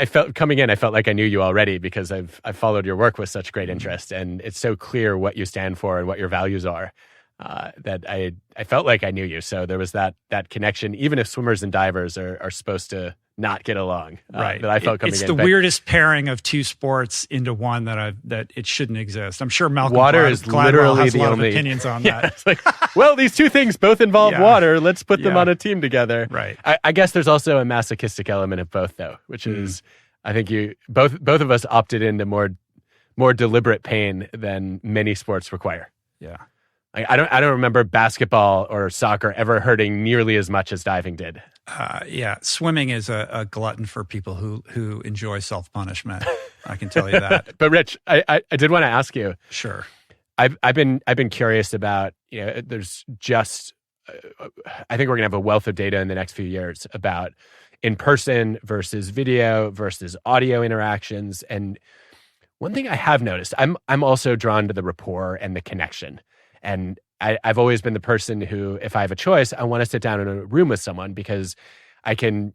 felt coming in. I felt like I knew you already because I've followed your work with such great interest, and it's so clear what you stand for and what your values are that I felt like I knew you. So there was that connection, even if swimmers and divers are supposed to not get along. Right. That I felt coming in. It's the weirdest pairing of two sports into one that it shouldn't exist. I'm sure Malcolm water is literally has the a lot only of opinions on that. It's like, well, these two things both involve water. Let's put them on a team together. Right. I guess there's also a masochistic element of both, though, which is I think both of us opted into more deliberate pain than many sports require. Yeah. I don't remember basketball or soccer ever hurting nearly as much as diving did. Swimming is a glutton for people who enjoy self-punishment. I can tell you that. But Rich, I did want to ask you. Sure. I've been curious about, there's just I think we're gonna have a wealth of data in the next few years about in-person versus video versus audio interactions. And one thing I have noticed, I'm also drawn to the rapport and the connection. And I've always been the person who, if I have a choice, I want to sit down in a room with someone because I feel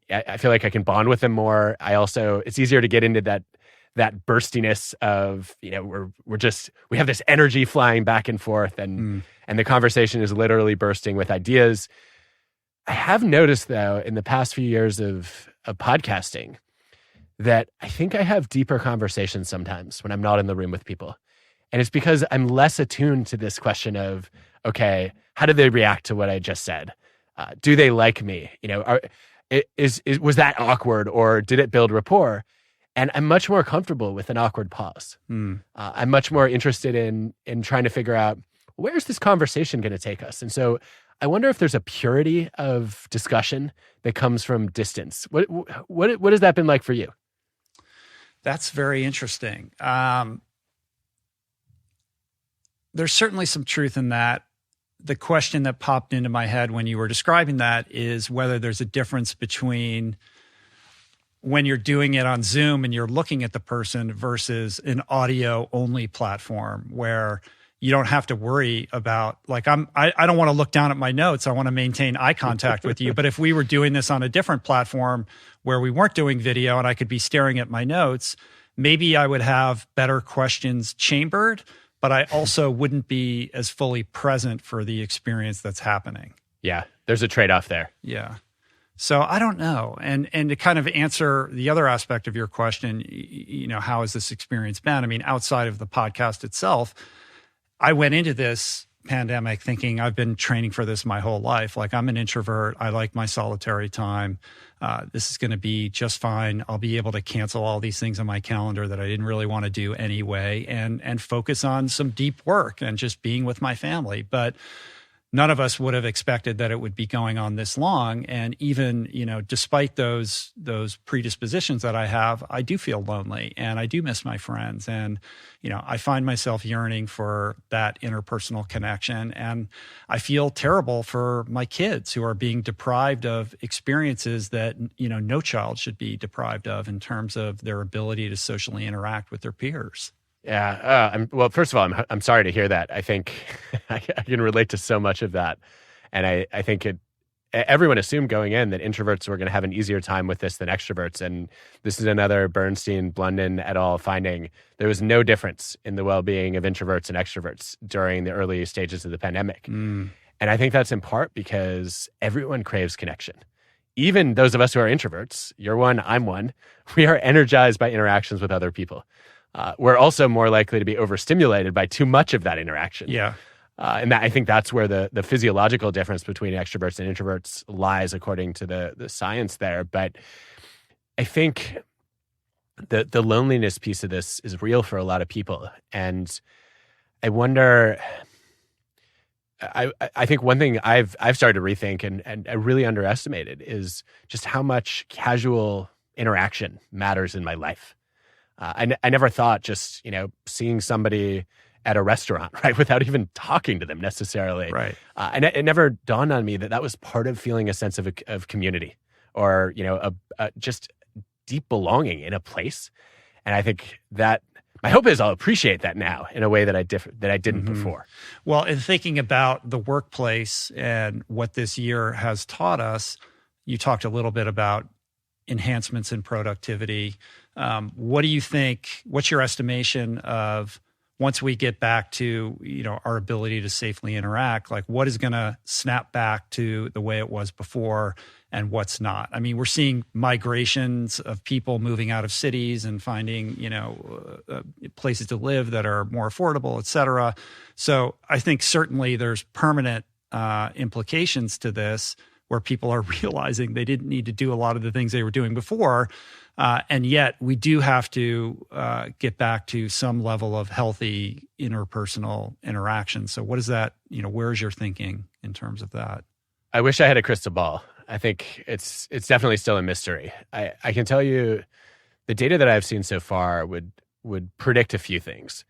like I can bond with them more. It's easier to get into that burstiness of, we have this energy flying back and forth and the conversation is literally bursting with ideas. I have noticed though, in the past few years of podcasting, that I think I have deeper conversations sometimes when I'm not in the room with people. And it's because I'm less attuned to this question of, okay, how do they react to what I just said? Do they like me? Was that awkward or did it build rapport? And I'm much more comfortable with an awkward pause. I'm much more interested in trying to figure out, where's this conversation going to take us? And so I wonder if there's a purity of discussion that comes from distance. What has that been like for you? That's very interesting. There's certainly some truth in that. The question that popped into my head when you were describing that is whether there's a difference between when you're doing it on Zoom and you're looking at the person versus an audio only platform where you don't have to worry about, like, I don't want to look down at my notes. I want to maintain eye contact with you. But if we were doing this on a different platform where we weren't doing video and I could be staring at my notes, maybe I would have better questions chambered, but I also wouldn't be as fully present for the experience that's happening. Yeah, there's a trade-off there. Yeah. So I don't know. And to kind of answer the other aspect of your question, how has this experience been? I mean, outside of the podcast itself, I went into this pandemic thinking I've been training for this my whole life. Like, I'm an introvert. I like my solitary time. This is going to be just fine. I'll be able to cancel all these things on my calendar that I didn't really want to do anyway, and focus on some deep work and just being with my family. But none of us would have expected that it would be going on this long. And even, despite those predispositions that I have, I do feel lonely and I do miss my friends. And, I find myself yearning for that interpersonal connection. And I feel terrible for my kids who are being deprived of experiences that, no child should be deprived of in terms of their ability to socially interact with their peers. Yeah. Well, first of all, I'm sorry to hear that. I think I can relate to so much of that. And I think everyone assumed going in that introverts were going to have an easier time with this than extroverts. And this is another Bernstein, Blunden et al. Finding. There was no difference in the well-being of introverts and extroverts during the early stages of the pandemic. And I think that's in part because everyone craves connection. Even those of us who are introverts, you're one, I'm one, we are energized by interactions with other people. We're also more likely to be overstimulated by too much of that interaction. Yeah. And I think that's where the physiological difference between extroverts and introverts lies, according to the science there. But I think the loneliness piece of this is real for a lot of people. And I wonder, I think one thing I've started to rethink and I really underestimated is just how much casual interaction matters in my life. I never thought just, seeing somebody at a restaurant, right, without even talking to them necessarily. Right. And it never dawned on me that was part of feeling a sense of community or, a just deep belonging in a place. And I think that my hope is I'll appreciate that now in a way that I didn't before. Well, in thinking about the workplace and what this year has taught us, you talked a little bit about enhancements in productivity. What do you think? What's your estimation of once we get back to our ability to safely interact? Like, what is going to snap back to the way it was before, and what's not? I mean, we're seeing migrations of people moving out of cities and finding places to live that are more affordable, et cetera. So I think certainly there's permanent implications to this, where people are realizing they didn't need to do a lot of the things they were doing before. And yet we do have to get back to some level of healthy interpersonal interaction. So what is that, where's your thinking in terms of that? I wish I had a crystal ball. I think it's definitely still a mystery. I can tell you the data that I've seen so far would predict a few things.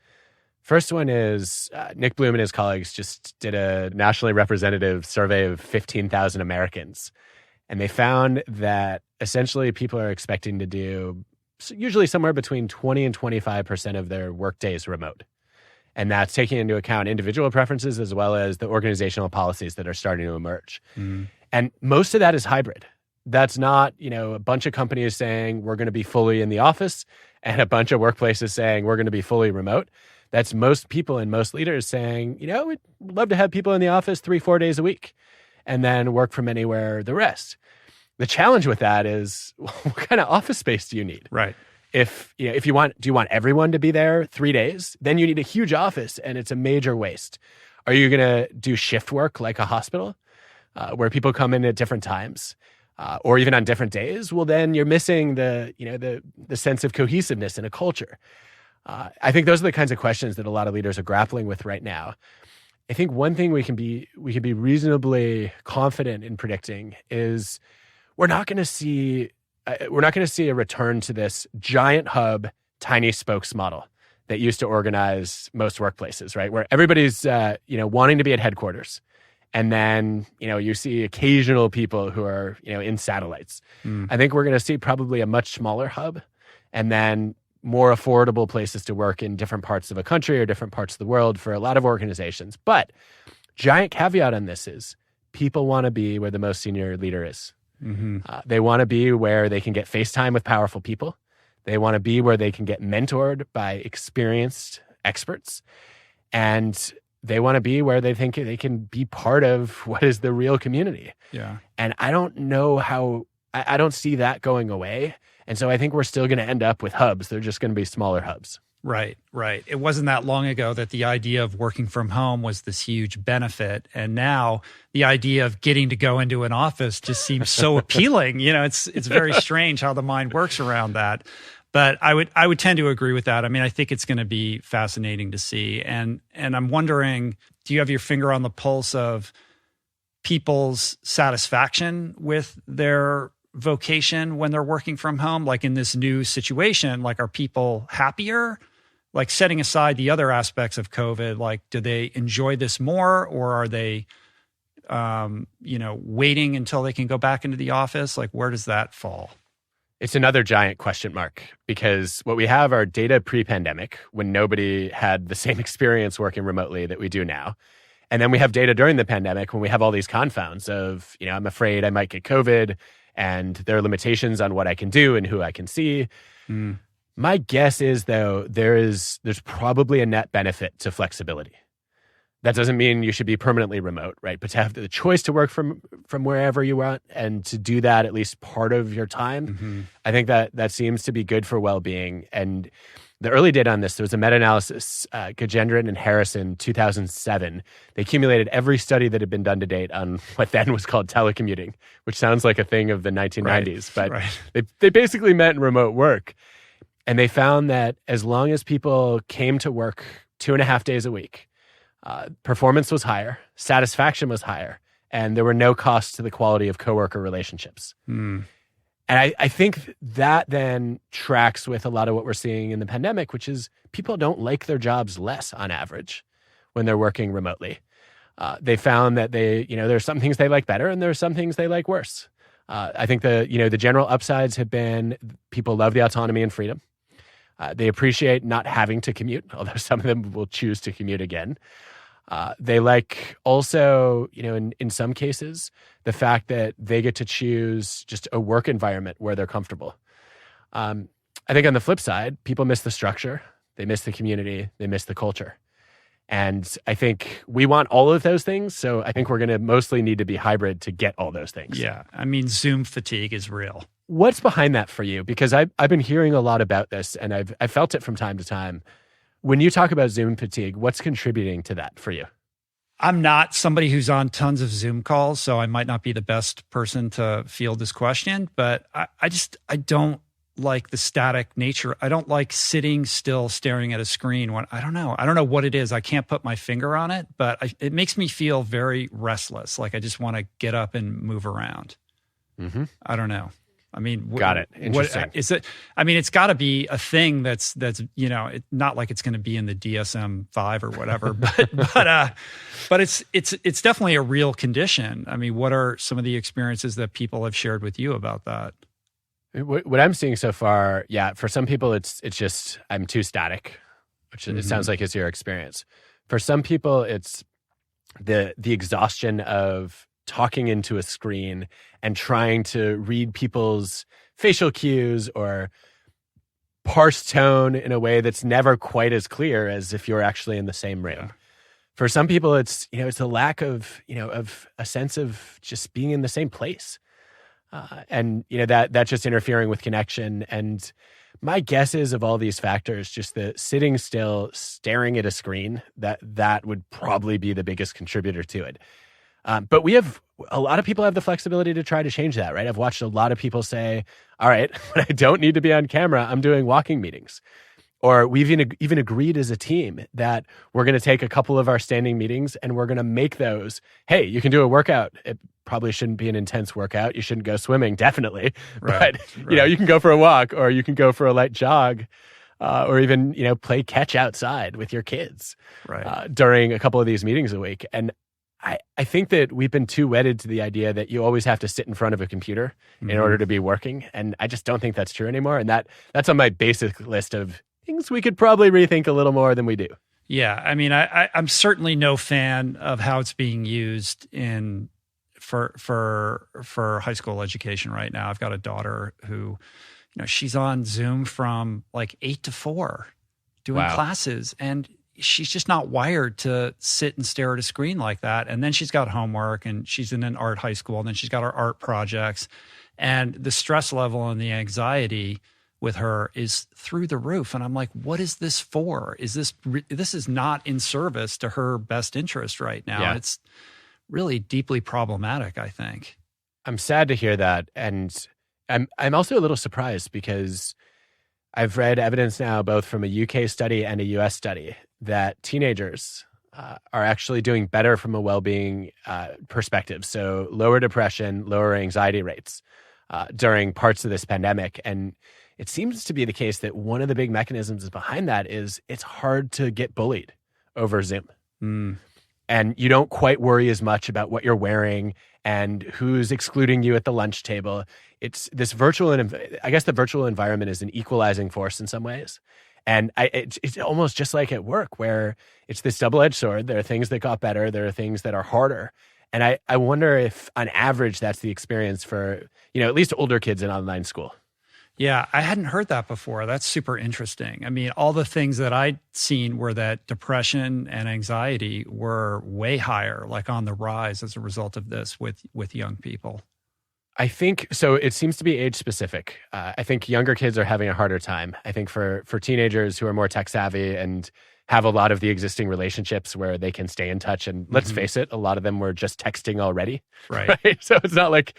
First one is Nick Bloom and his colleagues just did a nationally representative survey of 15,000 Americans. And they found that essentially people are expecting to do usually somewhere between 20 and 25% of their work days remote. And that's taking into account individual preferences as well as the organizational policies that are starting to emerge. And most of that is hybrid. That's not, a bunch of companies saying we're going to be fully in the office and a bunch of workplaces saying we're going to be fully remote. That's most people and most leaders saying, we'd love to have people in the office 3-4 days a week and then work from anywhere the rest. The challenge with that is, what kind of office space do you need? Right. If you want, do you want everyone to be there 3 days? Then you need a huge office and it's a major waste. Are you going to do shift work like a hospital where people come in at different times or even on different days? Well, then you're missing the sense of cohesiveness in a culture. I think those are the kinds of questions that a lot of leaders are grappling with right now. I think one thing we can be reasonably confident in predicting is we're not going to see a return to this giant hub, tiny spokes model that used to organize most workplaces, right? Where everybody's wanting to be at headquarters, and then you see occasional people who are in satellites. I think we're going to see probably a much smaller hub, and then more affordable places to work in different parts of a country or different parts of the world for a lot of organizations. But giant caveat on this is people want to be where the most senior leader is. They want to be where they can get FaceTime with powerful people. They want to be where they can get mentored by experienced experts. And they want to be where they think they can be part of what is the real community. Yeah. And I don't know how, I don't see that going away. And so I think we're still going to end up with hubs. They're just going to be smaller hubs. Right. It wasn't that long ago that the idea of working from home was this huge benefit. And now the idea of getting to go into an office just seems so appealing. It's very strange how the mind works around that. But I would tend to agree with that. I mean, I think it's going to be fascinating to see. And I'm wondering, do you have your finger on the pulse of people's satisfaction with their vocation when they're working from home? Like in this new situation, like, are people happier? Like, setting aside the other aspects of COVID, like, do they enjoy this more, or are they, waiting until they can go back into the office? Like, where does that fall? It's another giant question mark, because what we have are data pre-pandemic, when nobody had the same experience working remotely that we do now. And then we have data during the pandemic when we have all these confounds of, I'm afraid I might get COVID, and there are limitations on what I can do and who I can see. My guess is, though, there's probably a net benefit to flexibility. That doesn't mean you should be permanently remote, right? But to have the choice to work from wherever you want, and to do that at least part of your time, I think that seems to be good for well-being. And the early data on this, there was a meta-analysis, Gajendran and Harrison, 2007. They accumulated every study that had been done to date on what then was called telecommuting, which sounds like a thing of the 1990s. But they basically meant remote work. And they found that as long as people came to work 2.5 days a week, performance was higher, satisfaction was higher, and there were no costs to the quality of coworker relationships. And I think that then tracks with a lot of what we're seeing in the pandemic, which is people don't like their jobs less on average when they're working remotely. They found that there's some things they like better, and there's some things they like worse. I think the general upsides have been people love the autonomy and freedom. They appreciate not having to commute, although some of them will choose to commute again. They like also, in some cases, the fact that they get to choose just a work environment where they're comfortable. I think on the flip side, people miss the structure, they miss the community, they miss the culture. And I think we want all of those things. So I think we're going to mostly need to be hybrid to get all those things. Yeah. I mean, Zoom fatigue is real. What's behind that for you? Because I've been hearing a lot about this, and I've felt it from time to time. When you talk about Zoom fatigue, what's contributing to that for you? I'm not somebody who's on tons of Zoom calls, so I might not be the best person to field this question, but I don't like the static nature. I don't like sitting still staring at a screen when I don't know what it is. I can't put my finger on it, but it makes me feel very restless. Like I just want to get up and move around. I don't know. I mean, got it. Interesting. What is it? I mean, it's got to be a thing that's not like it's going to be in the DSM-5 or whatever, but it's definitely a real condition. I mean, what are some of the experiences that people have shared with you about that? What I'm seeing so far, for some people, it's just I'm too static, which it sounds like is your experience. For some people, it's the exhaustion of talking into a screen and trying to read people's facial cues or parse tone in a way that's never quite as clear as if you're actually in the same room. Yeah. For some people, it's a lack of of a sense of just being in the same place, and that's just interfering with connection. And my guess is, of all these factors, just the sitting still, staring at a screen, that would probably be the biggest contributor to it. But a lot of people have the flexibility to try to change that, right? I've watched a lot of people say, all right, when I don't need to be on camera, I'm doing walking meetings. Or we've even agreed as a team that we're going to take a couple of our standing meetings and we're going to make those, hey, you can do a workout. It probably shouldn't be an intense workout. You shouldn't go swimming, definitely. Right, but, you can go for a walk, or you can go for a light jog. Or even, play catch outside with your kids during a couple of these meetings a week. And I think that we've been too wedded to the idea that you always have to sit in front of a computer in order to be working. And I just don't think that's true anymore. And that's on my basic list of things we could probably rethink a little more than we do. Yeah. I mean, I'm certainly no fan of how it's being used for high school education right now. I've got a daughter who, she's on Zoom from like 8 to 4 doing classes. And she's just not wired to sit and stare at a screen like that. And then she's got homework, and she's in an art high school, and then she's got her art projects, and the stress level and the anxiety with her is through the roof. And I'm like, what is this for? This is not in service to her best interest right now. Yeah. It's really deeply problematic, I think. I'm sad to hear that. And I'm also a little surprised because I've read evidence now, both from a UK study and a US study, that teenagers are actually doing better from a well-being perspective. So lower depression, lower anxiety rates during parts of this pandemic. And it seems to be the case that one of the big mechanisms behind that is it's hard to get bullied over Zoom. And you don't quite worry as much about what you're wearing and who's excluding you at the lunch table. It's this I guess the virtual environment is an equalizing force in some ways. And it's almost just like at work, where it's this double-edged sword. There are things that got better. There are things that are harder. And I wonder if on average that's the experience for, at least older kids in online school. Yeah, I hadn't heard that before. That's super interesting. I mean, all the things that I'd seen were that depression and anxiety were way higher, like on the rise as a result of this with young people. I think so. It seems to be age specific. I think younger kids are having a harder time. I think for teenagers who are more tech savvy and have a lot of the existing relationships where they can stay in touch. And let's face it, a lot of them were just texting already. Right. So it's not like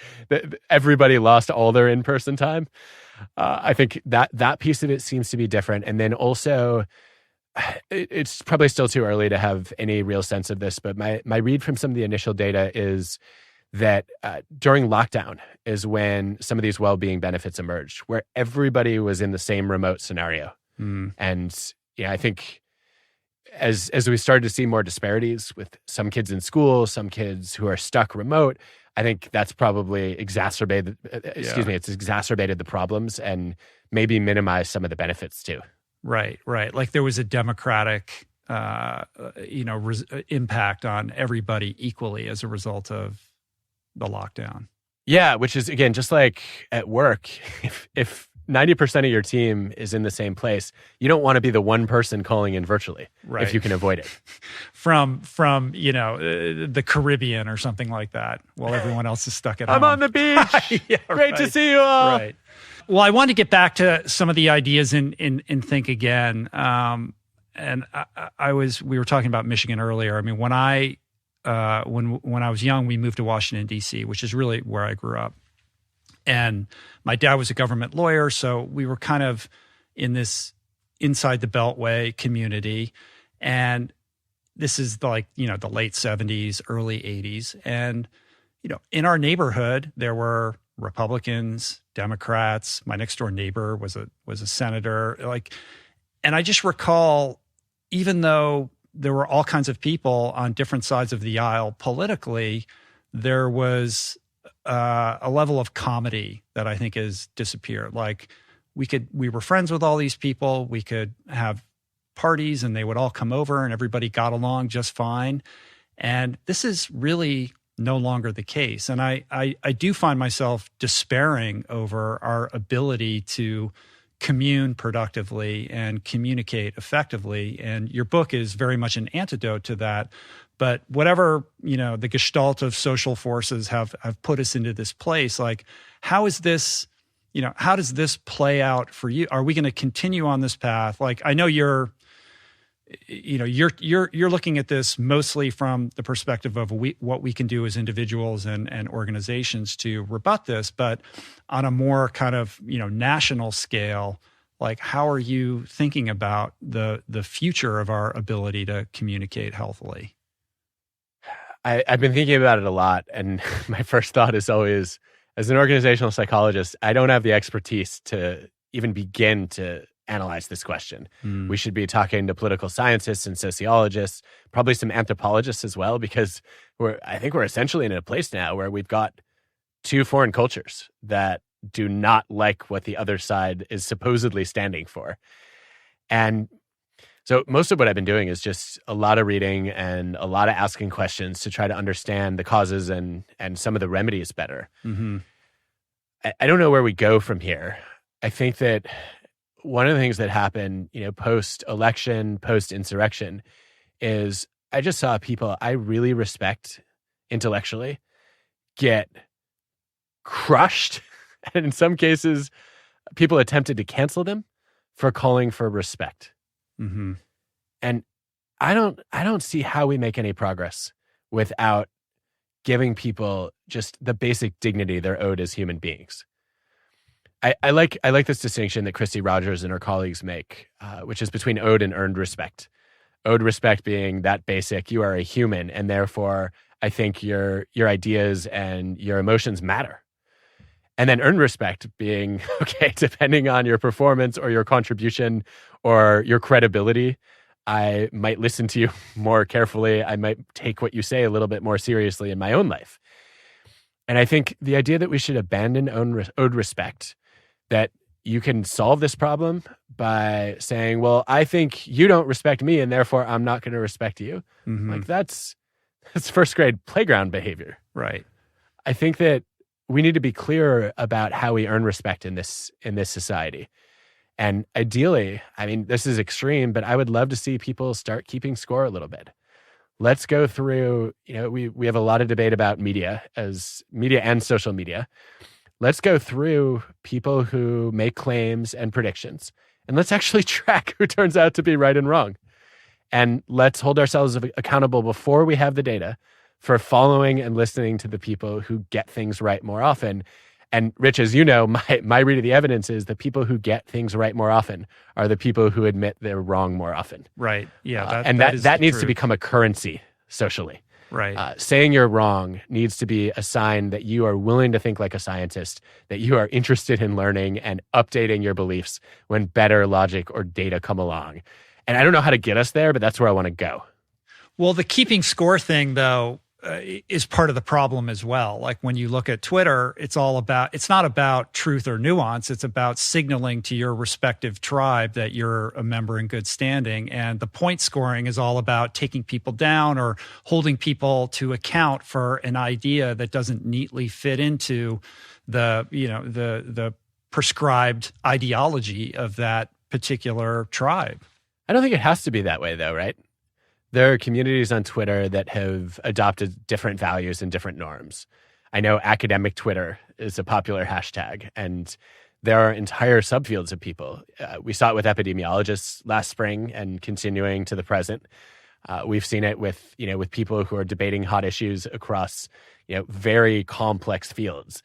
everybody lost all their in-person time. I think that piece of it seems to be different. And then also, it's probably still too early to have any real sense of this, but my read from some of the initial data is that during lockdown is when some of these well-being benefits emerged, where everybody was in the same remote scenario. And I think as we started to see more disparities with some kids in school, some kids who are stuck remote, I think that's probably exacerbated the problems and maybe minimized some of the benefits too. Right. Like there was a democratic, impact on everybody equally as a result of the lockdown. Yeah, which is, again, just like at work, if 90% of your team is in the same place, you don't want to be the one person calling in virtually, right, if you can avoid it. From the Caribbean or something like that, while everyone else is stuck at home. I'm on the beach. Yeah, Great to see you all. Right. Well, I wanted to get back to some of the ideas in Think Again. And we were talking about Michigan earlier. I mean, when I was young, we moved to Washington, D.C., which is really where I grew up. And my dad was a government lawyer, so we were kind of in this inside the Beltway community. And this is like, the late 70s, early 80s. And, in our neighborhood, there were Republicans, Democrats. My next door neighbor was a senator. And I just recall, even though there were all kinds of people on different sides of the aisle politically, there was a level of comedy that I think has disappeared. Like we were friends with all these people. We could have parties and they would all come over and everybody got along just fine. And this is really no longer the case. And I do find myself despairing over our ability to commune productively and communicate effectively. And your book is very much an antidote to that. But whatever, the gestalt of social forces have put us into this place, like, how does this play out for you? Are we going to continue on this path? Like, I know you're looking at this mostly from the perspective of what we can do as individuals and organizations to rebut this, but on a more kind of, national scale, like, how are you thinking about the future of our ability to communicate healthily? I've been thinking about it a lot, and my first thought is always, as an organizational psychologist, I don't have the expertise to even begin to analyze this question. We should be talking to political scientists and sociologists, probably some anthropologists as well, because I think we're essentially in a place now where we've got two foreign cultures that do not like what the other side is supposedly standing for. And so most of what I've been doing is just a lot of reading and a lot of asking questions to try to understand the causes and some of the remedies better. I don't know where we go from here. I think that one of the things that happened, post-election, post-insurrection, is I just saw people I really respect intellectually get crushed. And in some cases, people attempted to cancel them for calling for respect. Mm-hmm. And I don't see how we make any progress without giving people just the basic dignity they're owed as human beings. I like this distinction that Christy Rogers and her colleagues make, which is between owed and earned respect. Owed respect being that basic, you are a human, and therefore I think your ideas and your emotions matter. And then earned respect being, okay, depending on your performance or your contribution or your credibility, I might listen to you more carefully. I might take what you say a little bit more seriously in my own life. And I think the idea that we should abandon owed respect, that you can solve this problem by saying, well, I think you don't respect me and therefore I'm not going to respect you. Mm-hmm. Like that's first grade playground behavior. Right. I think that we need to be clear about how we earn respect in this society. And ideally, I mean, this is extreme, but I would love to see people start keeping score a little bit. Let's go through, we have a lot of debate about media and social media. Let's go through people who make claims and predictions, and let's actually track who turns out to be right and wrong. And let's hold ourselves accountable before we have the data for following and listening to the people who get things right more often. And Rich, as you know, my read of the evidence is the people who get things right more often are the people who admit they're wrong more often. Right. Yeah. That needs to become a currency socially. Right. Saying you're wrong needs to be a sign that you are willing to think like a scientist, that you are interested in learning and updating your beliefs when better logic or data come along. And I don't know how to get us there, but that's where I want to go. Well, the keeping score thing, though, is part of the problem as well. Like when you look at Twitter, it's not about truth or nuance. It's about signaling to your respective tribe that you're a member in good standing. And the point scoring is all about taking people down or holding people to account for an idea that doesn't neatly fit into the prescribed ideology of that particular tribe. I don't think it has to be that way though, right? There are communities on Twitter that have adopted different values and different norms. I know academic Twitter is a popular hashtag, and there are entire subfields of people. We saw it with epidemiologists last spring and continuing to the present. We've seen it with people who are debating hot issues across, very complex fields.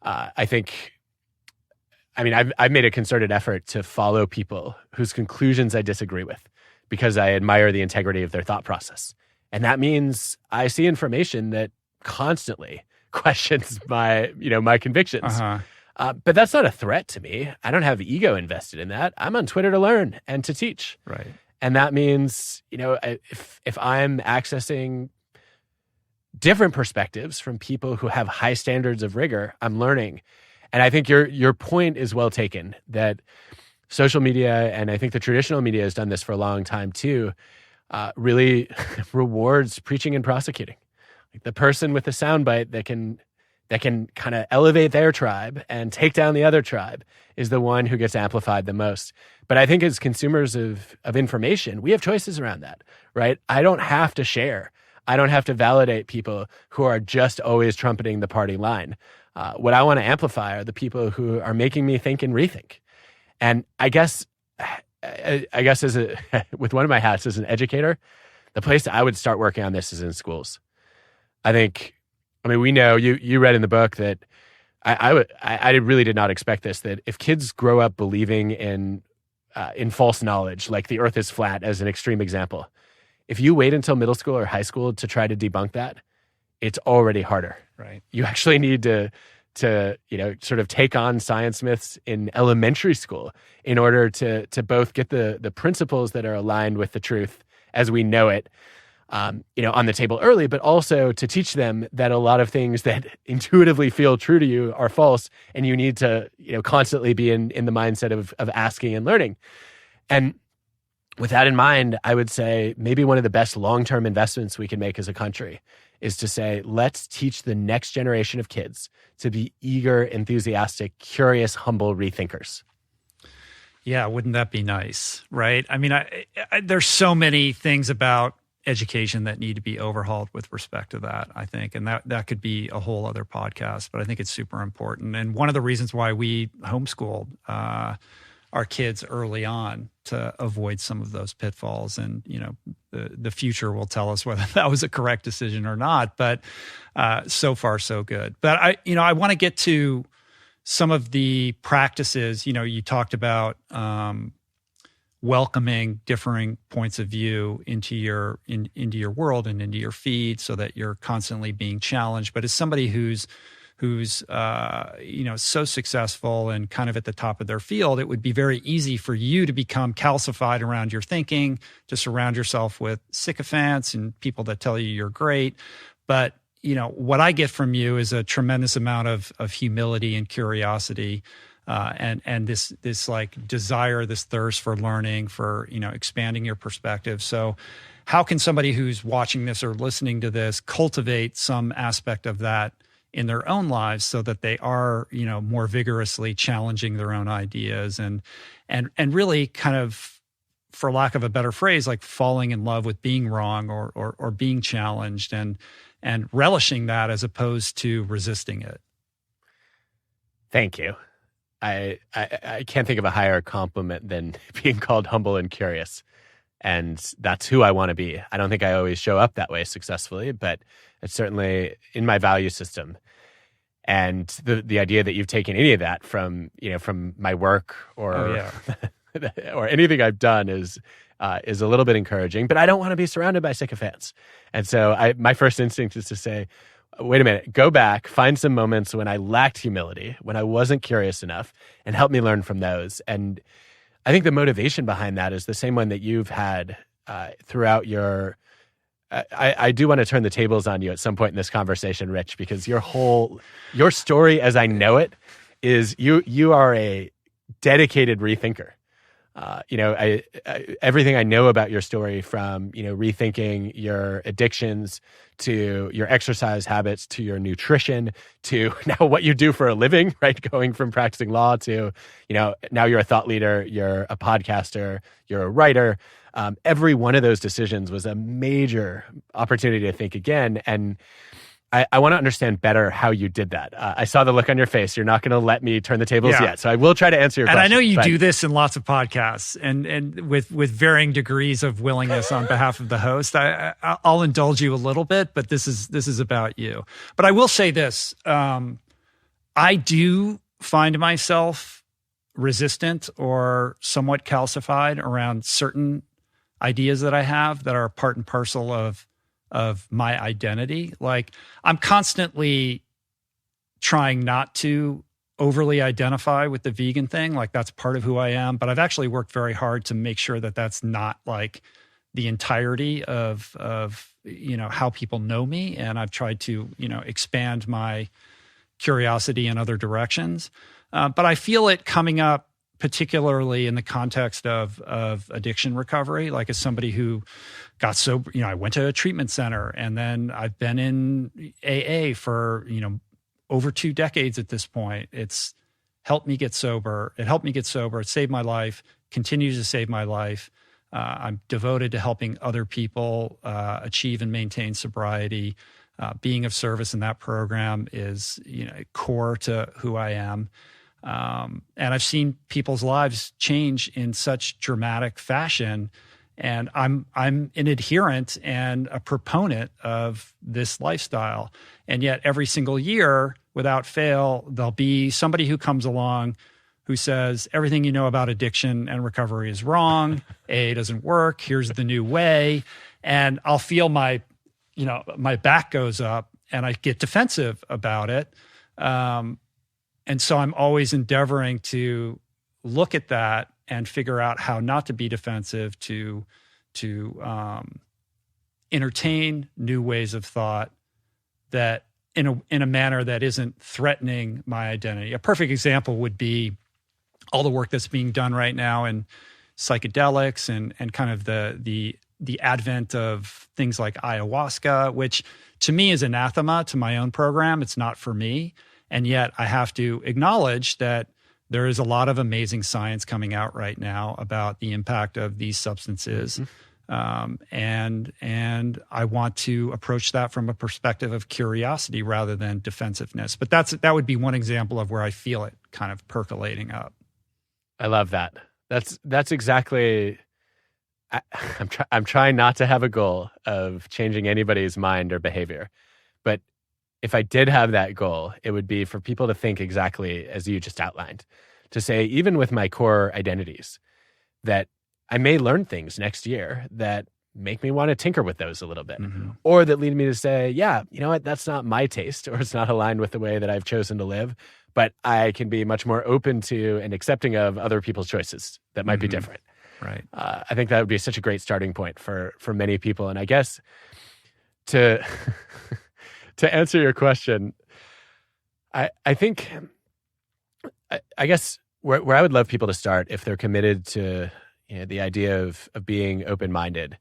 I've made a concerted effort to follow people whose conclusions I disagree with, because I admire the integrity of their thought process. And that means I see information that constantly questions my convictions. Uh-huh. But that's not a threat to me. I don't have ego invested in that. I'm on Twitter to learn and to teach. Right. And that means, if I'm accessing different perspectives from people who have high standards of rigor, I'm learning. And I think your point is well taken, that social media, and I think the traditional media has done this for a long time too, really rewards preaching and prosecuting. Like the person with the soundbite that can kind of elevate their tribe and take down the other tribe is the one who gets amplified the most. But I think as consumers of information, we have choices around that, right? I don't have to share. I don't have to validate people who are just always trumpeting the party line. What I want to amplify are the people who are making me think and rethink. And I guess with one of my hats as an educator, the place that I would start working on this is in schools. We know you read in the book that I really did not expect this, that if kids grow up believing in false knowledge, like the earth is flat as an extreme example, if you wait until middle school or high school to try to debunk that, it's already harder. Right. You actually need to sort of take on science myths in elementary school in order to both get the principles that are aligned with the truth as we know it, on the table early, but also to teach them that a lot of things that intuitively feel true to you are false, and you need to, constantly be in the mindset of asking and learning. And with that in mind, I would say maybe one of the best long-term investments we can make as a country is to say, let's teach the next generation of kids to be eager, enthusiastic, curious, humble rethinkers. Yeah, wouldn't that be nice, right? I mean, there's so many things about education that need to be overhauled with respect to that, I think. And that could be a whole other podcast, but I think it's super important. And one of the reasons why we homeschooled our kids early on to avoid some of those pitfalls. And, the future will tell us whether that was a correct decision or not. But so far, so good. But I want to get to some of the practices. You talked about welcoming differing points of view into your world and into your feed, so that you're constantly being challenged. But as somebody who's so successful and kind of at the top of their field, it would be very easy for you to become calcified around your thinking, to surround yourself with sycophants and people that tell you you're great. But what I get from you is a tremendous amount of humility and curiosity, and this like desire, this thirst for learning, for expanding your perspective. So, how can somebody who's watching this or listening to this cultivate some aspect of that in their own lives, so that they are more vigorously challenging their own ideas and really kind of, for lack of a better phrase, like falling in love with being wrong or being challenged and relishing that as opposed to resisting it? Thank you. I can't think of a higher compliment than being called humble and curious. And that's who I want to be. I don't think I always show up that way successfully, but it's certainly in my value system. And the idea that you've taken any of that from my work or or anything I've done is a little bit encouraging. But I don't want to be surrounded by sycophants. And so my first instinct is to say, wait a minute, go back, find some moments when I lacked humility, when I wasn't curious enough, and help me learn from those. And I think the motivation behind that is the same one that you've had throughout your. I do want to turn the tables on you at some point in this conversation, Rich, because your story, as I know it, is you are a dedicated rethinker. Everything I know about your story, from rethinking your addictions to your exercise habits to your nutrition to now what you do for a living, right? Going from practicing law to now you're a thought leader, you're a podcaster, you're a writer. Every one of those decisions was a major opportunity to think again. And I want to understand better how you did that. I saw the look on your face. You're not going to let me turn the tables yet. So I will try to answer your question. And I know you do this in lots of podcasts and with varying degrees of willingness on behalf of the host. I'll indulge you a little bit, but this is about you. But I will say this. I do find myself resistant or somewhat calcified around certain ideas that I have that are part and parcel of my identity. Like, I'm constantly trying not to overly identify with the vegan thing. Like, that's part of who I am, but I've actually worked very hard to make sure that that's not like the entirety of how people know me. And I've tried to, expand my curiosity in other directions. But I feel it coming up particularly in the context of addiction recovery, like as somebody who got sober. I went to a treatment center, and then I've been in AA for, over 2 decades at this point. It's helped me get sober. It helped me get sober. It saved my life, continues to save my life. I'm devoted to helping other people achieve and maintain sobriety. Being of service in that program is, core to who I am. And I've seen people's lives change in such dramatic fashion. And I'm an adherent and a proponent of this lifestyle. And yet every single year, without fail, there'll be somebody who comes along who says, everything you know about addiction and recovery is wrong. AA doesn't work. Here's the new way. And I'll feel my back goes up and I get defensive about it. And so I'm always endeavoring to look at that and figure out how not to be defensive, to entertain new ways of thought that in a manner that isn't threatening my identity. A perfect example would be all the work that's being done right now in psychedelics and kind of the advent of things like ayahuasca, which to me is anathema to my own program. It's not for me. And yet I have to acknowledge that There is a lot of amazing science coming out right now about the impact of these substances. And I want to approach that from a perspective of curiosity rather than defensive-ness. But that would be one example of where I feel it kind of percolating up. I love that. That's exactly. I'm trying not to have a goal of changing anybody's mind or behavior, but if I did have that goal, it would be for people to think exactly as you just outlined, to say, even with my core identities, that I may learn things next year that make me want to tinker with those a little bit, or that lead me to say, yeah, you know what, that's not my taste, or it's not aligned with the way that I've chosen to live, but I can be much more open to and accepting of other people's choices that might be different. Right. I think that would be such a great starting point for many people. And I guess to to answer your question, I think, I guess where I would love people to start if they're committed to the idea of being open-minded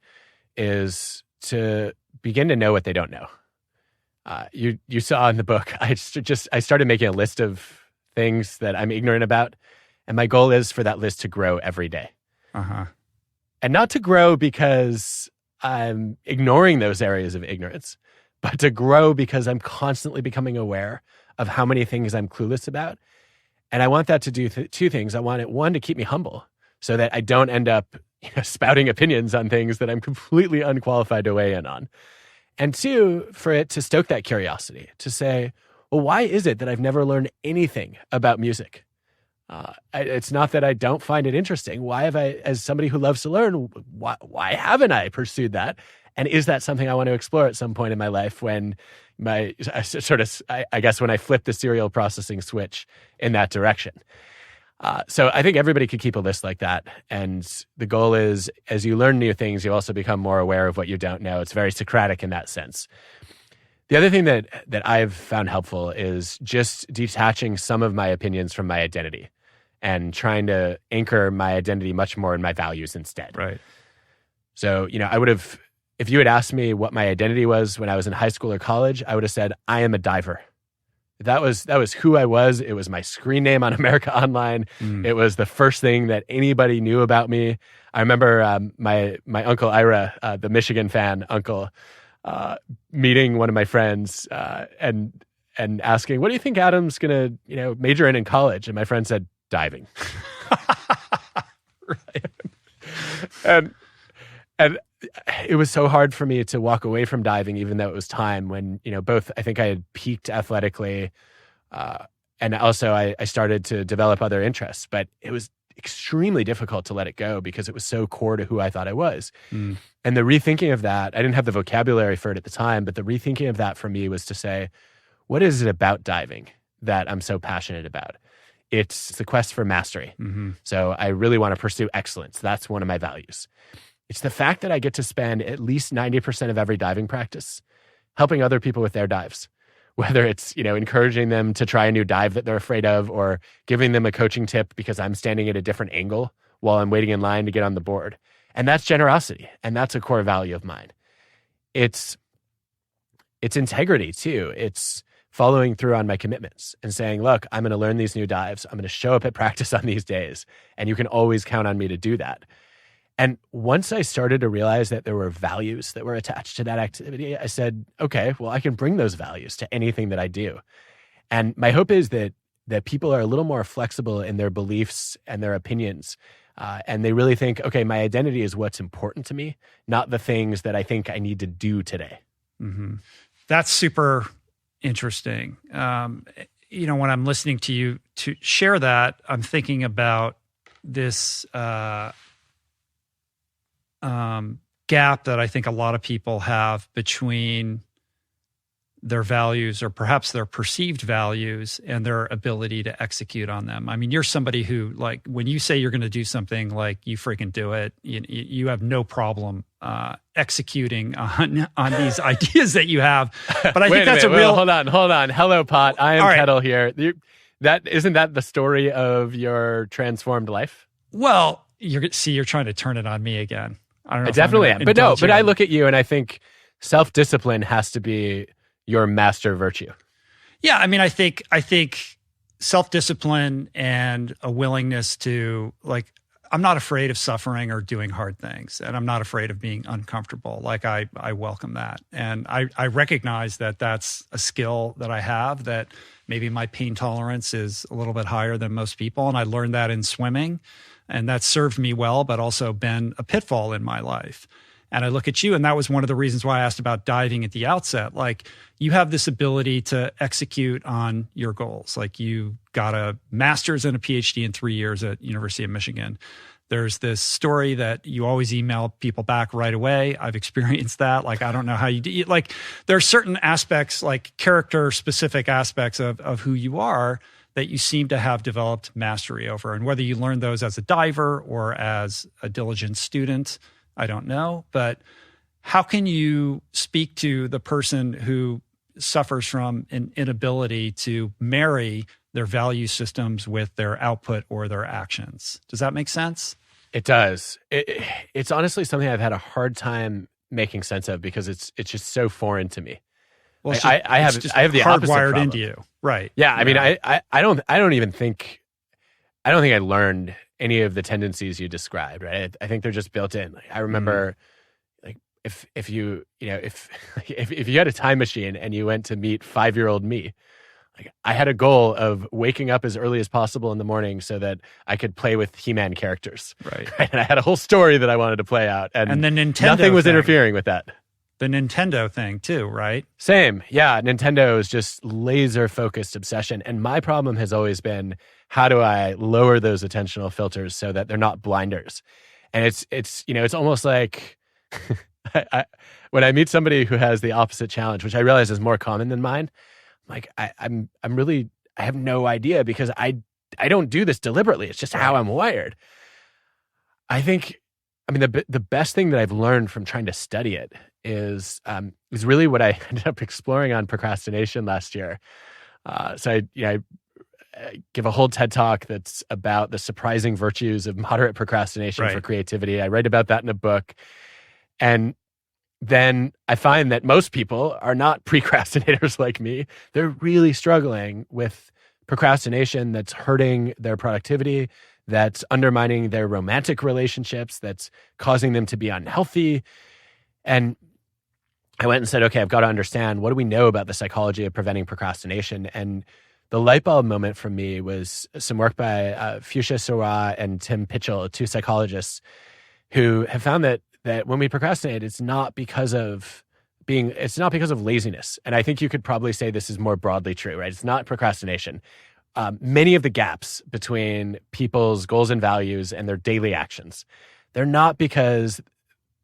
is to begin to know what they don't know. You saw in the book, I started making a list of things that I'm ignorant about, and my goal is for that list to grow every day. And not to grow because I'm ignoring those areas of ignorance, but to grow because I'm constantly becoming aware of how many things I'm clueless about. And I want that to do two things. I want it, one, to keep me humble so that I don't end up spouting opinions on things that I'm completely unqualified to weigh in on. And two, for it to stoke that curiosity, to say, well, why is it that I've never learned anything about music? It's not that I don't find it interesting. Why have I, as somebody who loves to learn, why haven't I pursued that? And is that something I want to explore at some point in my life when I guess when I flip the serial processing switch in that direction? So I think everybody could keep a list like that. And the goal is, as you learn new things, you also become more aware of what you don't know. It's very Socratic in that sense. The other thing that I've found helpful is just detaching some of my opinions from my identity and trying to anchor my identity much more in my values instead. Right. So, I would have, if you had asked me what my identity was when I was in high school or college, I would have said, I am a diver. That was who I was. It was my screen name on America Online. It was the first thing that anybody knew about me. I remember my Uncle Ira, the Michigan fan uncle, meeting one of my friends and asking, what do you think Adam's going to major in college? And my friend said, diving. Right. And it was so hard for me to walk away from diving, even though it was time when, both I think I had peaked athletically and also I started to develop other interests. But it was extremely difficult to let it go because it was so core to who I thought I was. And the rethinking of that, I didn't have the vocabulary for it at the time, but the rethinking of that for me was to say, what is it about diving that I'm so passionate about? It's the quest for mastery. So I really want to pursue excellence. That's one of my values. It's the fact that I get to spend at least 90% of every diving practice helping other people with their dives, whether it's, encouraging them to try a new dive that they're afraid of or giving them a coaching tip because I'm standing at a different angle while I'm waiting in line to get on the board. And that's generosity. And that's a core value of mine. It's integrity too. It's following through on my commitments and saying, look, I'm going to learn these new dives. I'm going to show up at practice on these days. And you can always count on me to do that. And once I started to realize that there were values that were attached to that activity, I said, okay, well, I can bring those values to anything that I do. And my hope is that people are a little more flexible in their beliefs and their opinions. And they really think, okay, my identity is what's important to me, not the things that I think I need to do today. That's super interesting. When I'm listening to you to share that, I'm thinking about this gap that I think a lot of people have between their values or perhaps their perceived values and their ability to execute on them. I mean, you're somebody who, like, when you say you're going to do something, like, you freaking do it. You have no problem executing on these ideas that you have. But I think that's a real... Hold on. Hello, Pot. I am Kettle here. Isn't that the story of your transformed life? Well, you're trying to turn it on me again. I don't know. I definitely am. But I look at you and I think self-discipline has to be your master virtue. Yeah, I mean, I think self-discipline and a willingness to I'm not afraid of suffering or doing hard things, and I'm not afraid of being uncomfortable. I welcome that. And I recognize that that's a skill that I have, that maybe my pain tolerance is a little bit higher than most people. And I learned that in swimming, and that served me well, but also been a pitfall in my life. And I look at you, and that was one of the reasons why I asked about diving at the outset. You have this ability to execute on your goals. You got a master's and a PhD in 3 years at University of Michigan. There's this story that you always email people back right away. I've experienced that. I don't know how you do. There are certain aspects, character-specific aspects of who you are that you seem to have developed mastery over. And whether you learned those as a diver or as a diligent student, I don't know. But how can you speak to the person who suffers from an inability to marry their value systems with their output or their actions? Does that make sense? It does. It's honestly something I've had a hard time making sense of, because it's just so foreign to me. Well, I have the opposite hardwired problem. into you, right? Yeah, I mean, I don't think I learned any of the tendencies you described, right? I think they're just built in. I remember, if you had a time machine and you went to meet 5-year-old me, I had a goal of waking up as early as possible in the morning so that I could play with He-Man characters. Right. And I had a whole story that I wanted to play out. And the Nintendo nothing was thing. interfering with that. The Nintendo thing too, right? Same. Yeah. Nintendo is just laser focused obsession. And my problem has always been, how do I lower those attentional filters so that they're not blinders? And it's almost like when I meet somebody who has the opposite challenge, which I realize is more common than mine, I have no idea, because I don't do this deliberately. It's just how I'm wired. The best thing that I've learned from trying to study it is really what I ended up exploring on procrastination last year. So I give a whole TED talk that's about the surprising virtues of moderate procrastination for creativity. I write about that in a book. And then I find that most people are not procrastinators like me. They're really struggling with procrastination that's hurting their productivity, that's undermining their romantic relationships, that's causing them to be unhealthy. And I went and said, okay, I've got to understand, what do we know about the psychology of preventing procrastination? And the light bulb moment for me was some work by Fuchsia Sawant and Tim Pitchell, 2 psychologists, who have found that when we procrastinate, it's not because of laziness. And I think you could probably say this is more broadly true, right? It's not procrastination. Many of the gaps between people's goals and values and their daily actions, they're not because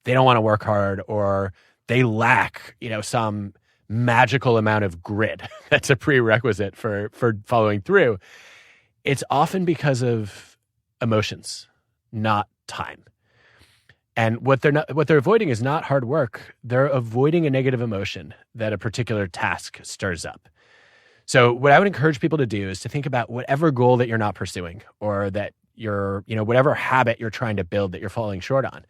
they don't want to work hard or they lack, some magical amount of grit that's a prerequisite for following through. It's often because of emotions, not time. And what they're avoiding is not hard work. They're avoiding a negative emotion that a particular task stirs up. So what I would encourage people to do is to think about whatever goal that you're not pursuing, or that whatever habit you're trying to build that you're falling short on,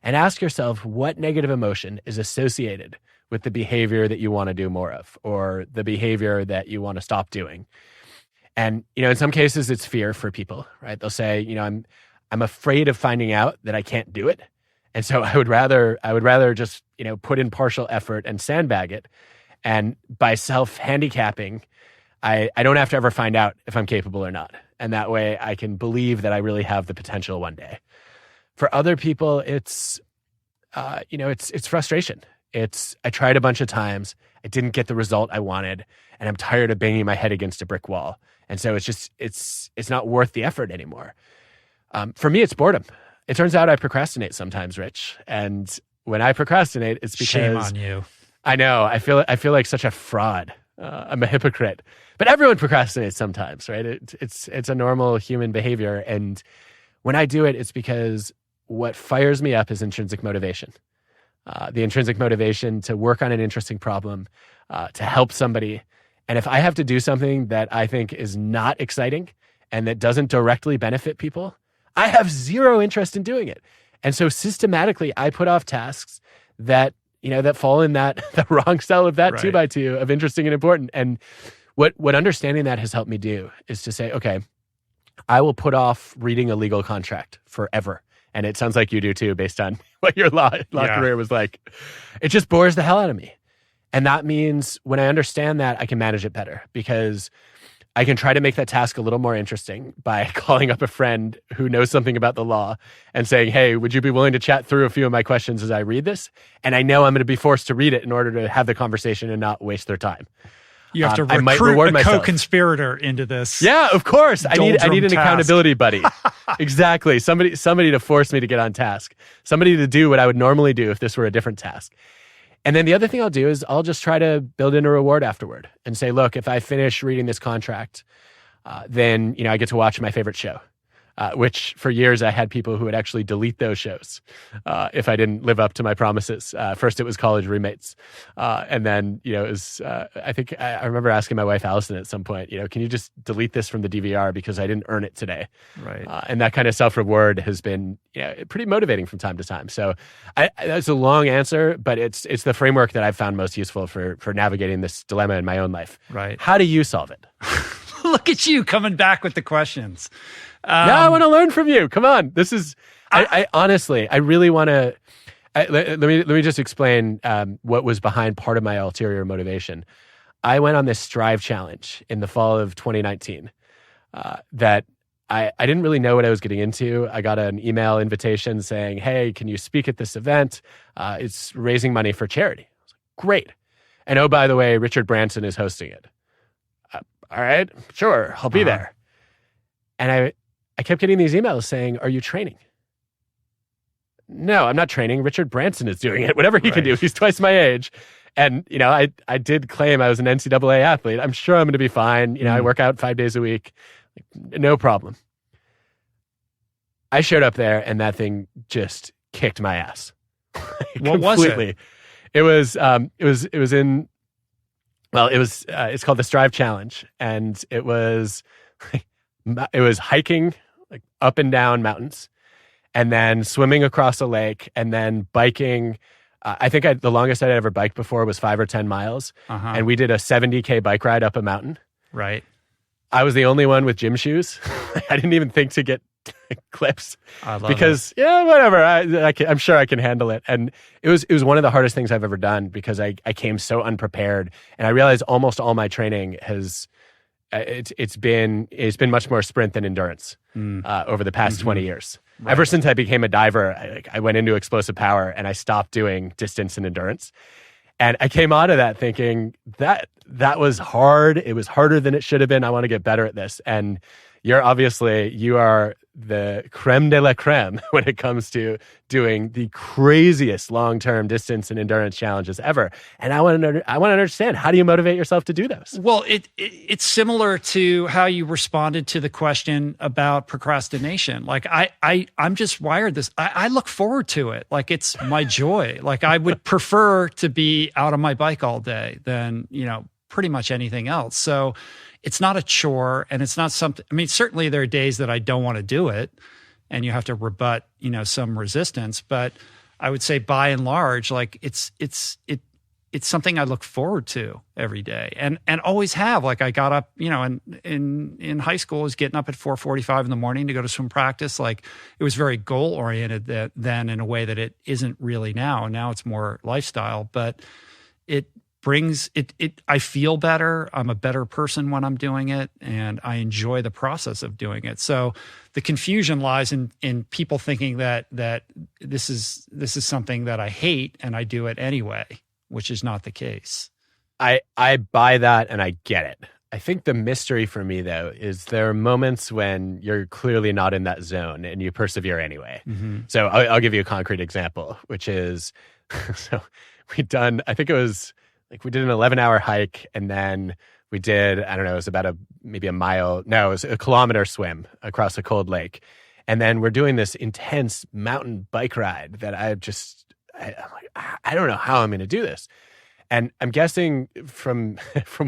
and ask yourself what negative emotion is associated with the behavior that you want to do more of, or the behavior that you want to stop doing. And, in some cases it's fear for people, right? They'll say, I'm afraid of finding out that I can't do it. And so I would rather just, put in partial effort and sandbag it. And by self-handicapping, I don't have to ever find out if I'm capable or not. And that way I can believe that I really have the potential one day. For other people, it's frustration. I tried a bunch of times, I didn't get the result I wanted, and I'm tired of banging my head against a brick wall. And so it's not worth the effort anymore. For me, it's boredom. It turns out I procrastinate sometimes, Rich. And when I procrastinate, it's because— Shame on you. I know. I feel like such a fraud. I'm a hypocrite. But everyone procrastinates sometimes, right? It's a normal human behavior. And when I do it, it's because what fires me up is intrinsic motivation. The intrinsic motivation to work on an interesting problem, to help somebody. And if I have to do something that I think is not exciting and that doesn't directly benefit people, I have zero interest in doing it. And so systematically, I put off tasks that fall in the wrong cell of that 2x2 of interesting and important. And What understanding that has helped me do is to say, okay, I will put off reading a legal contract forever. And it sounds like you do too, based on what your law career was like. It just bores the hell out of me. And that means when I understand that, I can manage it better, because I can try to make that task a little more interesting by calling up a friend who knows something about the law and saying, hey, would you be willing to chat through a few of my questions as I read this? And I know I'm going to be forced to read it in order to have the conversation and not waste their time. You have to recruit a co-conspirator into this. Yeah, of course. I need an accountability buddy. Exactly. Somebody to force me to get on task. Somebody to do what I would normally do if this were a different task. And then the other thing I'll do is I'll just try to build in a reward afterward and say, look, if I finish reading this contract, then I get to watch my favorite show. Which for years I had people who would actually delete those shows if I didn't live up to my promises. First it was college roommates. And then, it was, I think I remember asking my wife, Allison, at some point, can you just delete this from the DVR because I didn't earn it today? Right. And that kind of self-reward has been pretty motivating from time to time. So that's a long answer, but it's the framework that I've found most useful for navigating this dilemma in my own life. Right. How do you solve it? Look at you coming back with the questions. I want to learn from you. Come on. This is, I honestly, I really want to, let me just explain what was behind part of my ulterior motivation. I went on this Strive challenge in the fall of 2019 that I didn't really know what I was getting into. I got an email invitation saying, hey, can you speak at this event? It's raising money for charity. I was like, great. And oh, by the way, Richard Branson is hosting it. All right, sure, I'll be there. And I kept getting these emails saying, are you training? No, I'm not training. Richard Branson is doing it. Whatever he can do. He's twice my age. And, I did claim I was an NCAA athlete. I'm sure I'm going to be fine. I work out 5 days a week. No problem. I showed up there and that thing just kicked my ass. What was it? It was it's called the Strive Challenge. And it was hiking like up and down mountains, and then swimming across a lake, and then biking. I think the longest I'd ever biked before was 5 or 10 miles. And we did a 70K bike ride up a mountain. Right. I was the only one with gym shoes. I didn't even think to get clips because whatever. I'm sure I can handle it. And it was one of the hardest things I've ever done because I came so unprepared, and I realized almost all my training has it's been much more sprint than endurance over the past 20 years. Right. Ever since I became a diver, I went into explosive power and I stopped doing distance and endurance. And I came out of that thinking that was hard. It was harder than it should have been. I want to get better at this. And you are the creme de la creme when it comes to doing the craziest long-term distance and endurance challenges ever. And I want to understand, how do you motivate yourself to do those? Well, it's similar to how you responded to the question about procrastination. Like I'm just wired this. I look forward to it. Like it's my joy. Like I would prefer to be out on my bike all day than, pretty much anything else. So it's not a chore, and it's not something, certainly there are days that I don't want to do it and you have to rebut, some resistance, but I would say by and large, like it's something I look forward to every day and always have. Like I got up, in high school, I was getting up at 4:45 in the morning to go to swim practice. Like it was very goal oriented then in a way that it isn't really now. Now it's more lifestyle, but it brings it. I feel better. I'm a better person when I'm doing it, and I enjoy the process of doing it. So the confusion lies in people thinking that this is something that I hate and I do it anyway, which is not the case. I buy that and I get it. I think the mystery for me, though, is there are moments when you're clearly not in that zone and you persevere anyway. Mm-hmm. So I'll give you a concrete example, which is, so we did an 11-hour hike, and then we did, I don't know, it was about maybe a mile. No, it was a kilometer swim across a cold lake. And then we're doing this intense mountain bike ride that I'm like, I don't know how I'm going to do this. And I'm guessing from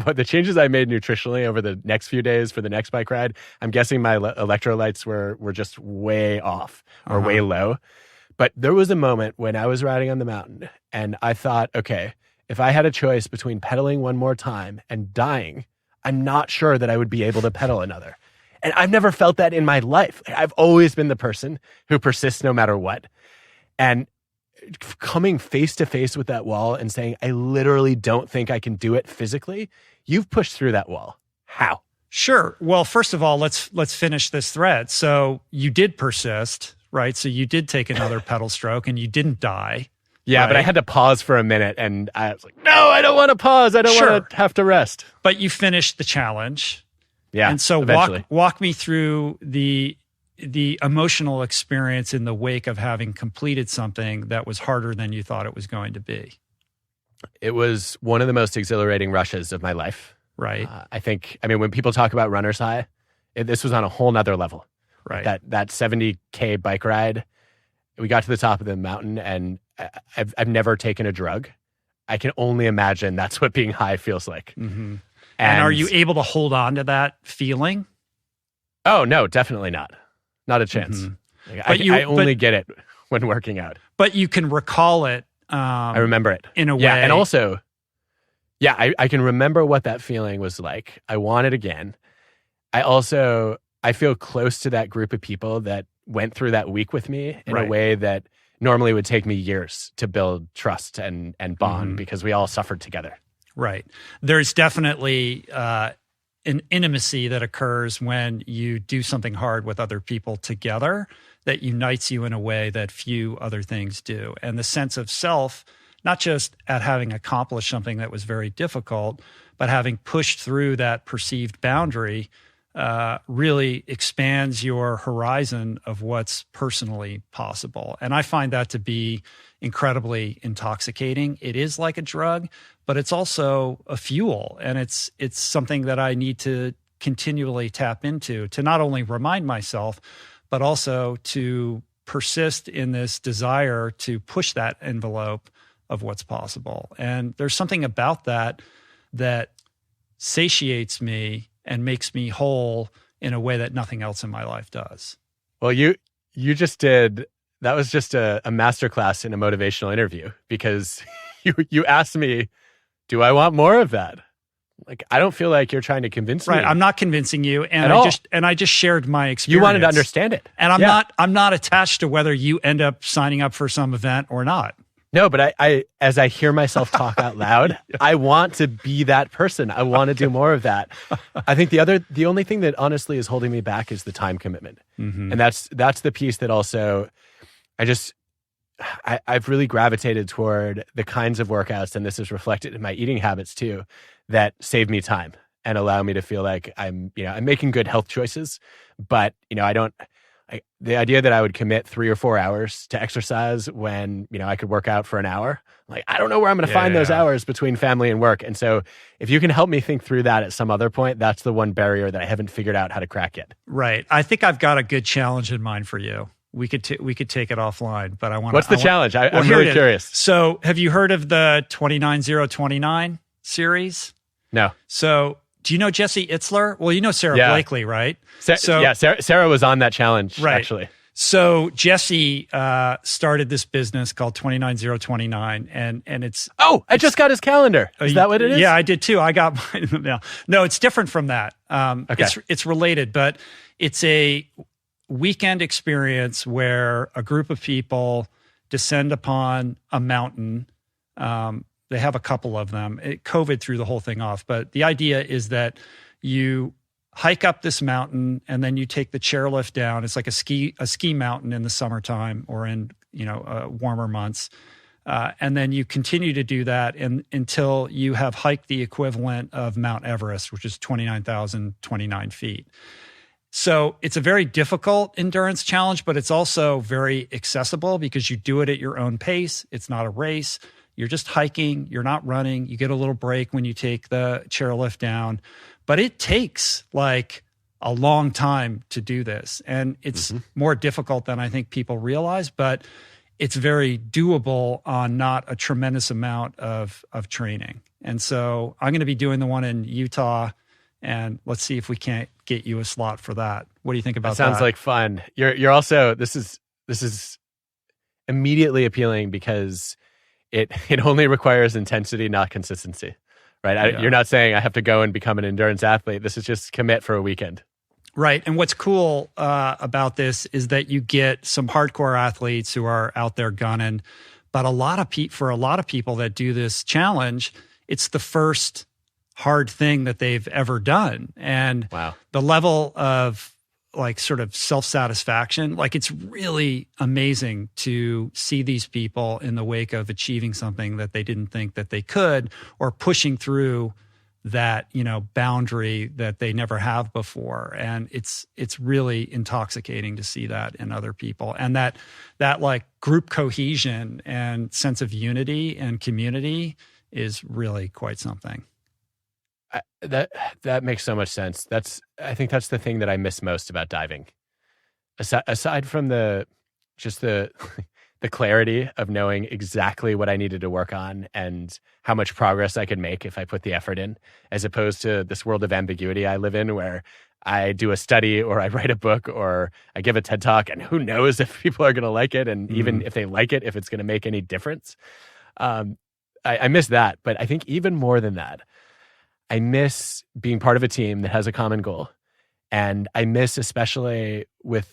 what the changes I made nutritionally over the next few days for the next bike ride, I'm guessing my electrolytes were just way off or way low. But there was a moment when I was riding on the mountain and I thought, okay, if I had a choice between pedaling one more time and dying, I'm not sure that I would be able to pedal another. And I've never felt that in my life. I've always been the person who persists no matter what. And coming face to face with that wall and saying, I literally don't think I can do it physically. You've pushed through that wall. How? Sure. Well, first of all, let's finish this thread. So you did persist, right? So you did take another pedal stroke and you didn't die. Yeah, right? But I had to pause for a minute and I was like, no, I don't want to pause. I don't want to have to rest. But you finished the challenge. Yeah. And so eventually. walk me through the emotional experience in the wake of having completed something that was harder than you thought it was going to be. It was one of the most exhilarating rushes of my life. Right. I mean, when people talk about runner's high, this was on a whole nother level. Right. That 70K bike ride, we got to the top of the mountain and I've never taken a drug. I can only imagine that's what being high feels like. Mm-hmm. And are you able to hold on to that feeling? Oh, no, definitely not. Not a chance. Mm-hmm. Like, I only get it when working out. But you can recall it. I remember it. In a way. Yeah, and also, I can remember what that feeling was like. I want it again. I feel close to that group of people that went through that week with me in a way that normally would take me years to build trust and bond because we all suffered together. Right. There's definitely an intimacy that occurs when you do something hard with other people together that unites you in a way that few other things do. And the sense of self, not just at having accomplished something that was very difficult, but having pushed through that perceived boundary really expands your horizon of what's personally possible. And I find that to be incredibly intoxicating. It is like a drug, but it's also a fuel. And it's something that I need to continually tap into to not only remind myself, but also to persist in this desire to push that envelope of what's possible. And there's something about that satiates me and makes me whole in a way that nothing else in my life does. Well, you just did, that was just a masterclass in a motivational interview because you asked me, do I want more of that? Like, I don't feel like you're trying to convince me. Right, I'm not convincing you, and I just shared my experience. You wanted to understand it. And I'm not attached to whether you end up signing up for some event or not. No, but I as I hear myself talk out loud, I want to be that person. I want to do more of that. I think the only thing that honestly is holding me back is the time commitment. Mm-hmm. And that's the piece that also I've really gravitated toward the kinds of workouts, and this is reflected in my eating habits too, that save me time and allow me to feel like I'm making good health choices, but the idea that I would commit 3 or 4 hours to exercise when, I could work out for an hour, like, I don't know where I'm going to find those hours between family and work. And so if you can help me think through that at some other point, that's the one barrier that I haven't figured out how to crack yet. Right. I think I've got a good challenge in mind for you. We could take it offline, but I want to. What's the challenge? I'm really curious. So have you heard of the 29029 series? No. So do you know Jesse Itzler? Well, you know Sarah Blakely, right? Sarah was on that challenge, actually. So Jesse started this business called 29029, and it's... Oh, I just got his calendar. Is that what it is? Yeah, I did too. I got mine in the mail. No, it's different from that. Okay. It's related, but it's a weekend experience where a group of people descend upon a mountain. They have a couple of them. COVID threw the whole thing off. But the idea is that you hike up this mountain and then you take the chairlift down. It's like a ski mountain in the summertime or in warmer months. And then you continue to do that until you have hiked the equivalent of Mount Everest, which is 29,029 feet. So it's a very difficult endurance challenge, but it's also very accessible because you do it at your own pace. It's not a race. You're just hiking. You're not running. You get a little break when you take the chairlift down. But it takes like a long time to do this. And it's more difficult than I think people realize, but it's very doable on not a tremendous amount of training. And so I'm going to be doing the one in Utah, and let's see if we can't get you a slot for that. What do you think about that? Sounds like fun. You're also, this is immediately appealing because it only requires intensity, not consistency, right? You're not saying I have to go and become an endurance athlete. This is just commit for a weekend. Right. And what's cool about this is that you get some hardcore athletes who are out there gunning, but for a lot of people that do this challenge, it's the first hard thing that they've ever done. And the level of like sort of self-satisfaction, like it's really amazing to see these people in the wake of achieving something that they didn't think that they could, or pushing through that, boundary that they never have before. And it's really intoxicating to see that in other people. And that like group cohesion and sense of unity and community is really quite something. That makes so much sense. I think that's the thing that I miss most about diving. Aside from the clarity of knowing exactly what I needed to work on and how much progress I could make if I put the effort in, as opposed to this world of ambiguity I live in where I do a study or I write a book or I give a TED Talk and who knows if people are going to like it, and even if they like it, if it's going to make any difference. I miss that. But I think even more than that, I miss being part of a team that has a common goal. And I miss, especially with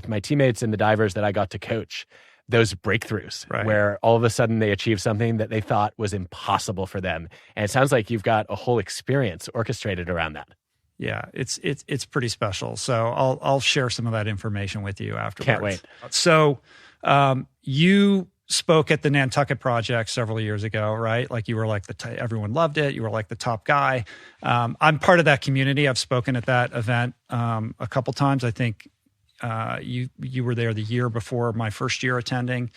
my teammates and the divers that I got to coach, those breakthroughs where all of a sudden they achieve something that they thought was impossible for them. And it sounds like you've got a whole experience orchestrated around that. Yeah, it's pretty special. So I'll share some of that information with you afterwards. Can't wait. So you spoke at the Nantucket Project several years ago, right? Like you were like everyone loved it. You were like the top guy. I'm part of that community. I've spoken at that event a couple times. I think you were there the year before my first year attending.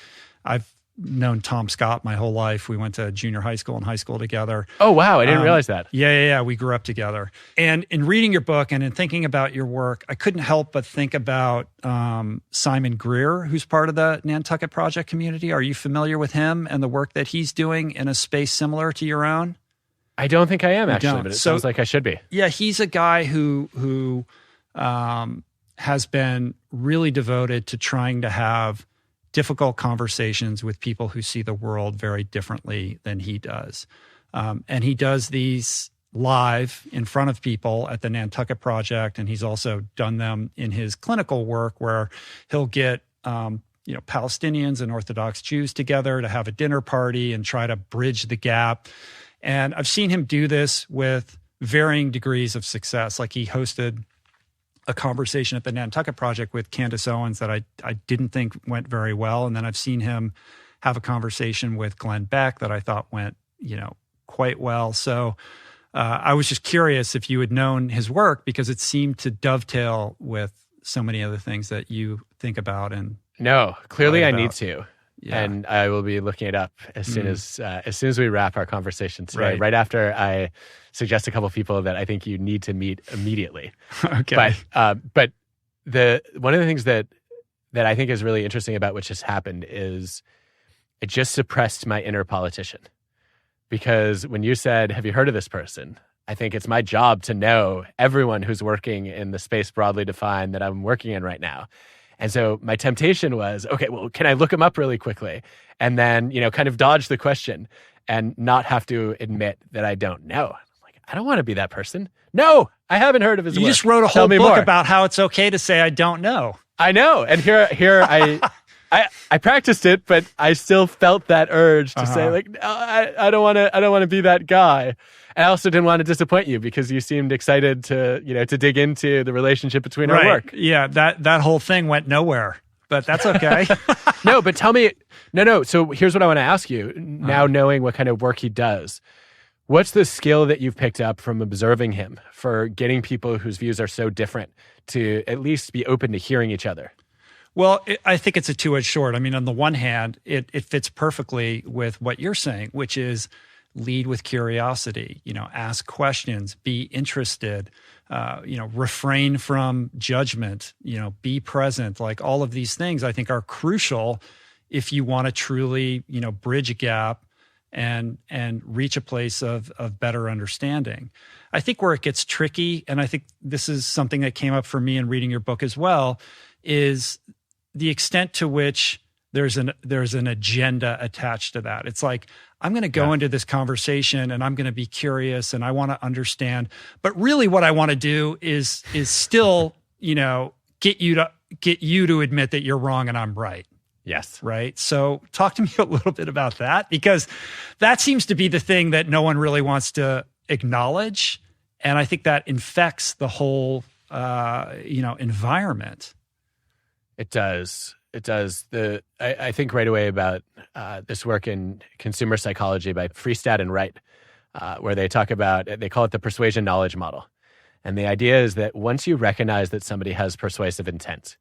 I've known Tom Scott my whole life. We went to junior high school and high school together. Oh, wow. I didn't realize that. Yeah. We grew up together. And in reading your book and in thinking about your work, I couldn't help but think about Simon Greer, who's part of the Nantucket Project community. Are you familiar with him and the work that he's doing in a space similar to your own? I don't think I am, actually, but it sounds like I should be. Yeah, he's a guy who has been really devoted to trying to have difficult conversations with people who see the world very differently than he does. And he does these live in front of people at the Nantucket Project. And he's also done them in his clinical work where he'll get, Palestinians and Orthodox Jews together to have a dinner party and try to bridge the gap. And I've seen him do this with varying degrees of success. Like he hosted a conversation at the Nantucket Project with Candace Owens that I didn't think went very well. And then I've seen him have a conversation with Glenn Beck that I thought went, quite well. So I was just curious if you had known his work, because it seemed to dovetail with so many other things that you think about. And no, clearly I need to. Yeah. And I will be looking it up as soon as we wrap our conversation today, right after I suggest a couple of people that I think you need to meet immediately. Okay. But one of the things that I think is really interesting about what just happened is it just suppressed my inner politician. Because when you said, have you heard of this person? I think it's my job to know everyone who's working in the space broadly defined that I'm working in right now. And so my temptation was, okay, well, can I look him up really quickly? And then, kind of dodge the question and not have to admit that I don't know. I'm like, I don't want to be that person. No, I haven't heard of his work. You just wrote a whole book about how it's okay to say, I don't know. I know. And here I practiced it, but I still felt that urge to say like, no, I don't want to be that guy. And I also didn't want to disappoint you because you seemed excited to dig into the relationship between our work. Yeah, that whole thing went nowhere, but that's okay. No, but tell me, no. So here's what I want to ask you now, knowing what kind of work he does. What's the skill that you've picked up from observing him for getting people whose views are so different to at least be open to hearing each other? Well, I think it's a two-edged sword. I mean, on the one hand, it fits perfectly with what you're saying, which is lead with curiosity, ask questions, be interested, refrain from judgment, be present. Like all of these things I think are crucial if you want to truly, bridge a gap and reach a place of better understanding. I think where it gets tricky, and I think this is something that came up for me in reading your book as well, is the extent to which there's an agenda attached to that. It's like, I'm going to go into this conversation and I'm going to be curious and I want to understand, but really what I want to do is still, get you to admit that you're wrong and I'm right. Yes. Right. So talk to me a little bit about that, because that seems to be the thing that no one really wants to acknowledge. And I think that infects the whole, environment. It does. It does. I think right away about this work in consumer psychology by Freestad and Wright, where they call it the persuasion knowledge model. And the idea is that once you recognize that somebody has persuasive intent,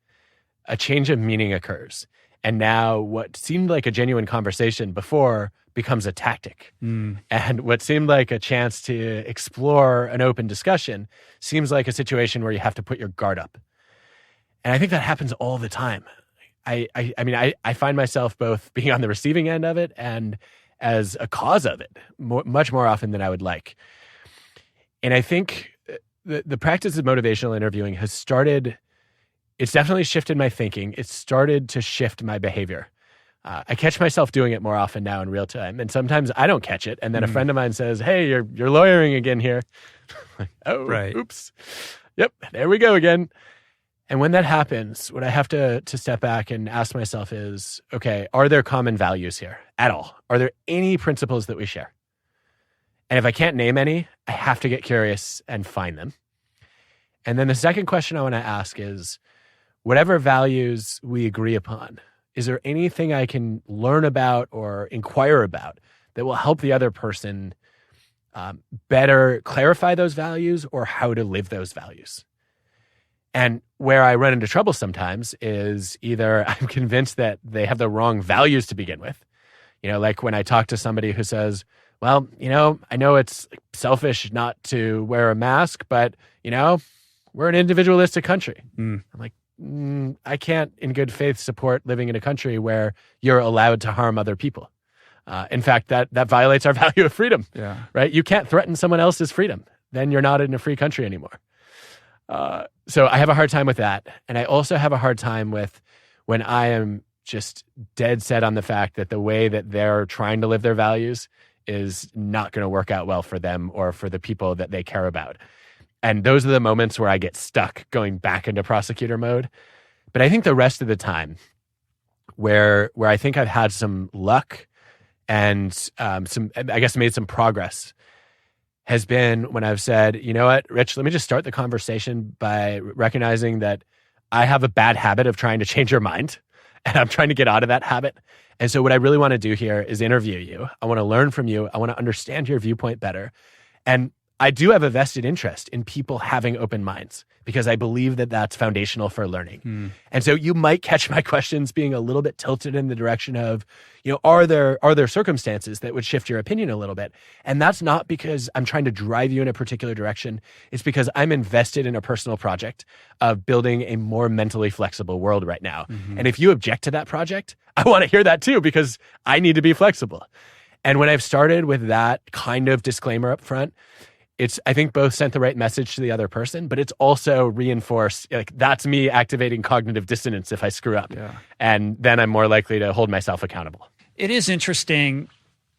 a change of meaning occurs. And now what seemed like a genuine conversation before becomes a tactic. And what seemed like a chance to explore an open discussion seems like a situation where you have to put your guard up. And I think that happens all the time. I find myself both being on the receiving end of it and as a cause of it much more often than I would like. And I think the practice of motivational interviewing it's definitely shifted my thinking. It's started to shift my behavior. I catch myself doing it more often now in real time. And sometimes I don't catch it. And then a friend of mine says, "Hey, you're lawyering again here." Like, oh, right. Oops. Yep. There we go again. And when that happens, what I have to step back and ask myself is, okay, are there common values here at all? Are there any principles that we share? And if I can't name any, I have to get curious and find them. And then the second question I want to ask is, whatever values we agree upon, is there anything I can learn about or inquire about that will help the other person better clarify those values or how to live those values? And where I run into trouble sometimes is either I'm convinced that they have the wrong values to begin with. Like when I talk to somebody who says, well, I know it's selfish not to wear a mask, but, we're an individualistic country. I'm like, I can't in good faith support living in a country where you're allowed to harm other people. In fact, that violates our value of freedom, right? You can't threaten someone else's freedom. Then you're not in a free country anymore. So I have a hard time with that. And I also have a hard time with when I am just dead set on the fact that the way that they're trying to live their values is not going to work out well for them or for the people that they care about. And those are the moments where I get stuck going back into prosecutor mode. But I think the rest of the time where I think I've had some luck and made some progress has been when I've said, you know what, Rich, let me just start the conversation by recognizing that I have a bad habit of trying to change your mind, and I'm trying to get out of that habit. And so what I really want to do here is interview you. I want to learn from you. I want to understand your viewpoint better. And I do have a vested interest in people having open minds because I believe that that's foundational for learning. And so you might catch my questions being a little bit tilted in the direction of, are there circumstances that would shift your opinion a little bit? And that's not because I'm trying to drive you in a particular direction. It's because I'm invested in a personal project of building a more mentally flexible world right now. And if you object to that project, I want to hear that too, because I need to be flexible. And when I've started with that kind of disclaimer up front, it's, I think, both sent the right message to the other person, but it's also reinforced, like, that's me activating cognitive dissonance if I screw up. And then I'm more likely to hold myself accountable. It is interesting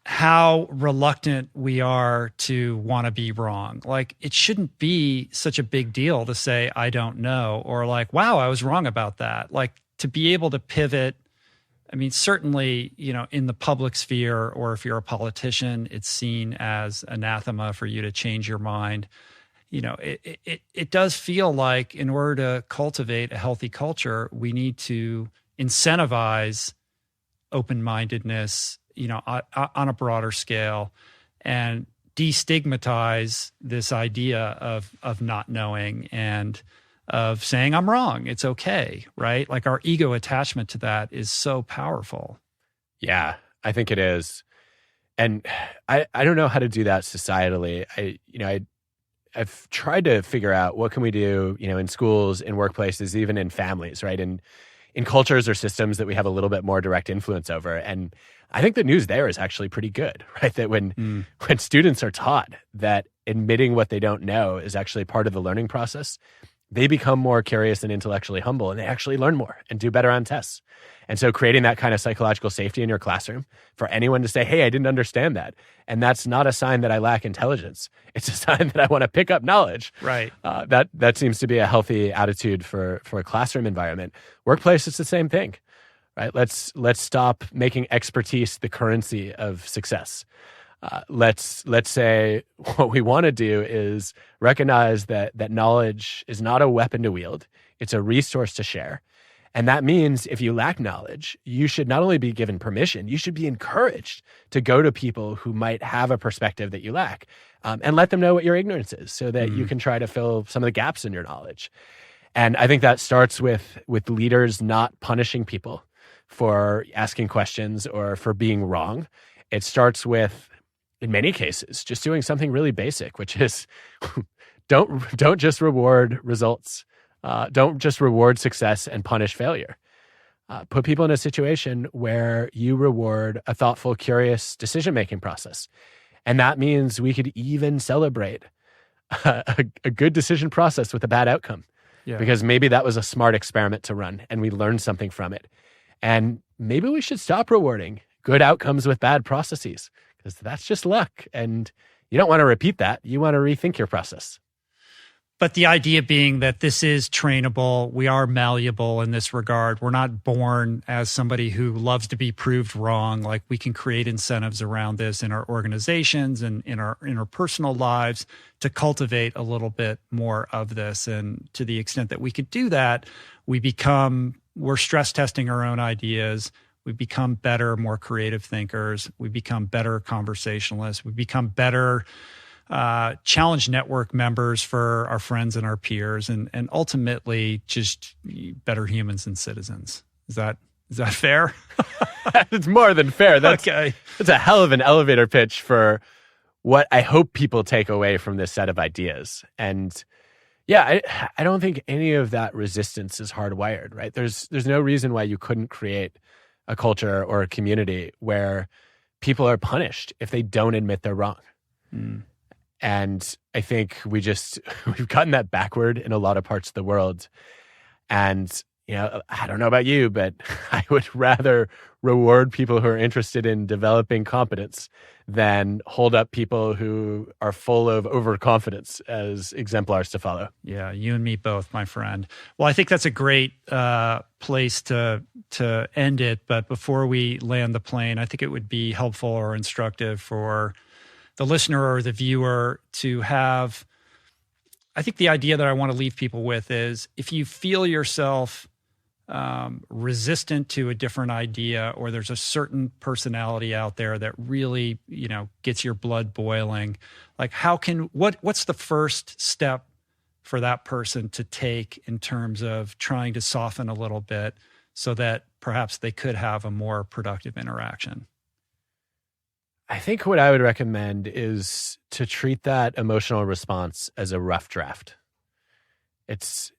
how reluctant we are to want to be wrong. Like, it shouldn't be such a big deal to say, I don't know, or like, wow, I was wrong about that. Like, to be able to pivot. I mean, certainly, in the public sphere, or if you're a politician, it's seen as anathema for you to change your mind. It does feel like in order to cultivate a healthy culture, we need to incentivize open-mindedness, on a broader scale, and destigmatize this idea of not knowing and of saying I'm wrong. It's okay, right? Like, our ego attachment to that is so powerful. Yeah, I think it is. And I don't know how to do that societally. I've tried to figure out what can we do, in schools, in workplaces, even in families, right? And in cultures or systems that we have a little bit more direct influence over. And I think the news there is actually pretty good, right? That when students are taught that admitting what they don't know is actually part of the learning process, they become more curious and intellectually humble, and they actually learn more and do better on tests. And so creating that kind of psychological safety in your classroom for anyone to say, hey, I didn't understand that. And that's not a sign that I lack intelligence. It's a sign that I want to pick up knowledge. Right. That seems to be a healthy attitude for a classroom environment. Workplace, it's the same thing, right? Let's stop making expertise the currency of success. Let's say what we want to do is recognize that knowledge is not a weapon to wield. It's a resource to share. And that means if you lack knowledge, you should not only be given permission, you should be encouraged to go to people who might have a perspective that you lack, and let them know what your ignorance is so that you can try to fill some of the gaps in your knowledge. And I think that starts with leaders not punishing people for asking questions or for being wrong. It starts with, in many cases, just doing something really basic, which is don't just reward results. Don't just reward success and punish failure. Put people in a situation where you reward a thoughtful, curious decision-making process. And that means we could even celebrate a good decision process with a bad outcome. Yeah. Because maybe that was a smart experiment to run and we learned something from it. And maybe we should stop rewarding good outcomes with bad processes, because that's just luck. And you don't want to repeat that. You want to rethink your process. But the idea being that this is trainable, we are malleable in this regard. We're not born as somebody who loves to be proved wrong. Like, we can create incentives around this in our organizations and in our interpersonal lives to cultivate a little bit more of this. And to the extent that we could do that, we're stress testing our own ideas. We become better, more creative thinkers. We become better conversationalists. We become better challenge network members for our friends and our peers, and ultimately just better humans and citizens. Is that fair? It's more than fair. That's okay. That's a hell of an elevator pitch for what I hope people take away from this set of ideas. And yeah, I don't think any of that resistance is hardwired, right? There's no reason why you couldn't create a culture or a community where people are punished if they don't admit they're wrong. And I think we've gotten that backward in a lot of parts of the world. And, I don't know about you, but I would rather reward people who are interested in developing competence than hold up people who are full of overconfidence as exemplars to follow. Yeah, you and me both, my friend. Well, I think that's a great place to end it. But before we land the plane, I think it would be helpful or instructive for the listener or the viewer to have, I think the idea that I want to leave people with is, if you feel yourself resistant to a different idea, or there's a certain personality out there that really, gets your blood boiling, like what's the first step for that person to take in terms of trying to soften a little bit so that perhaps they could have a more productive interaction? I think what I would recommend is to treat that emotional response as a rough draft. It's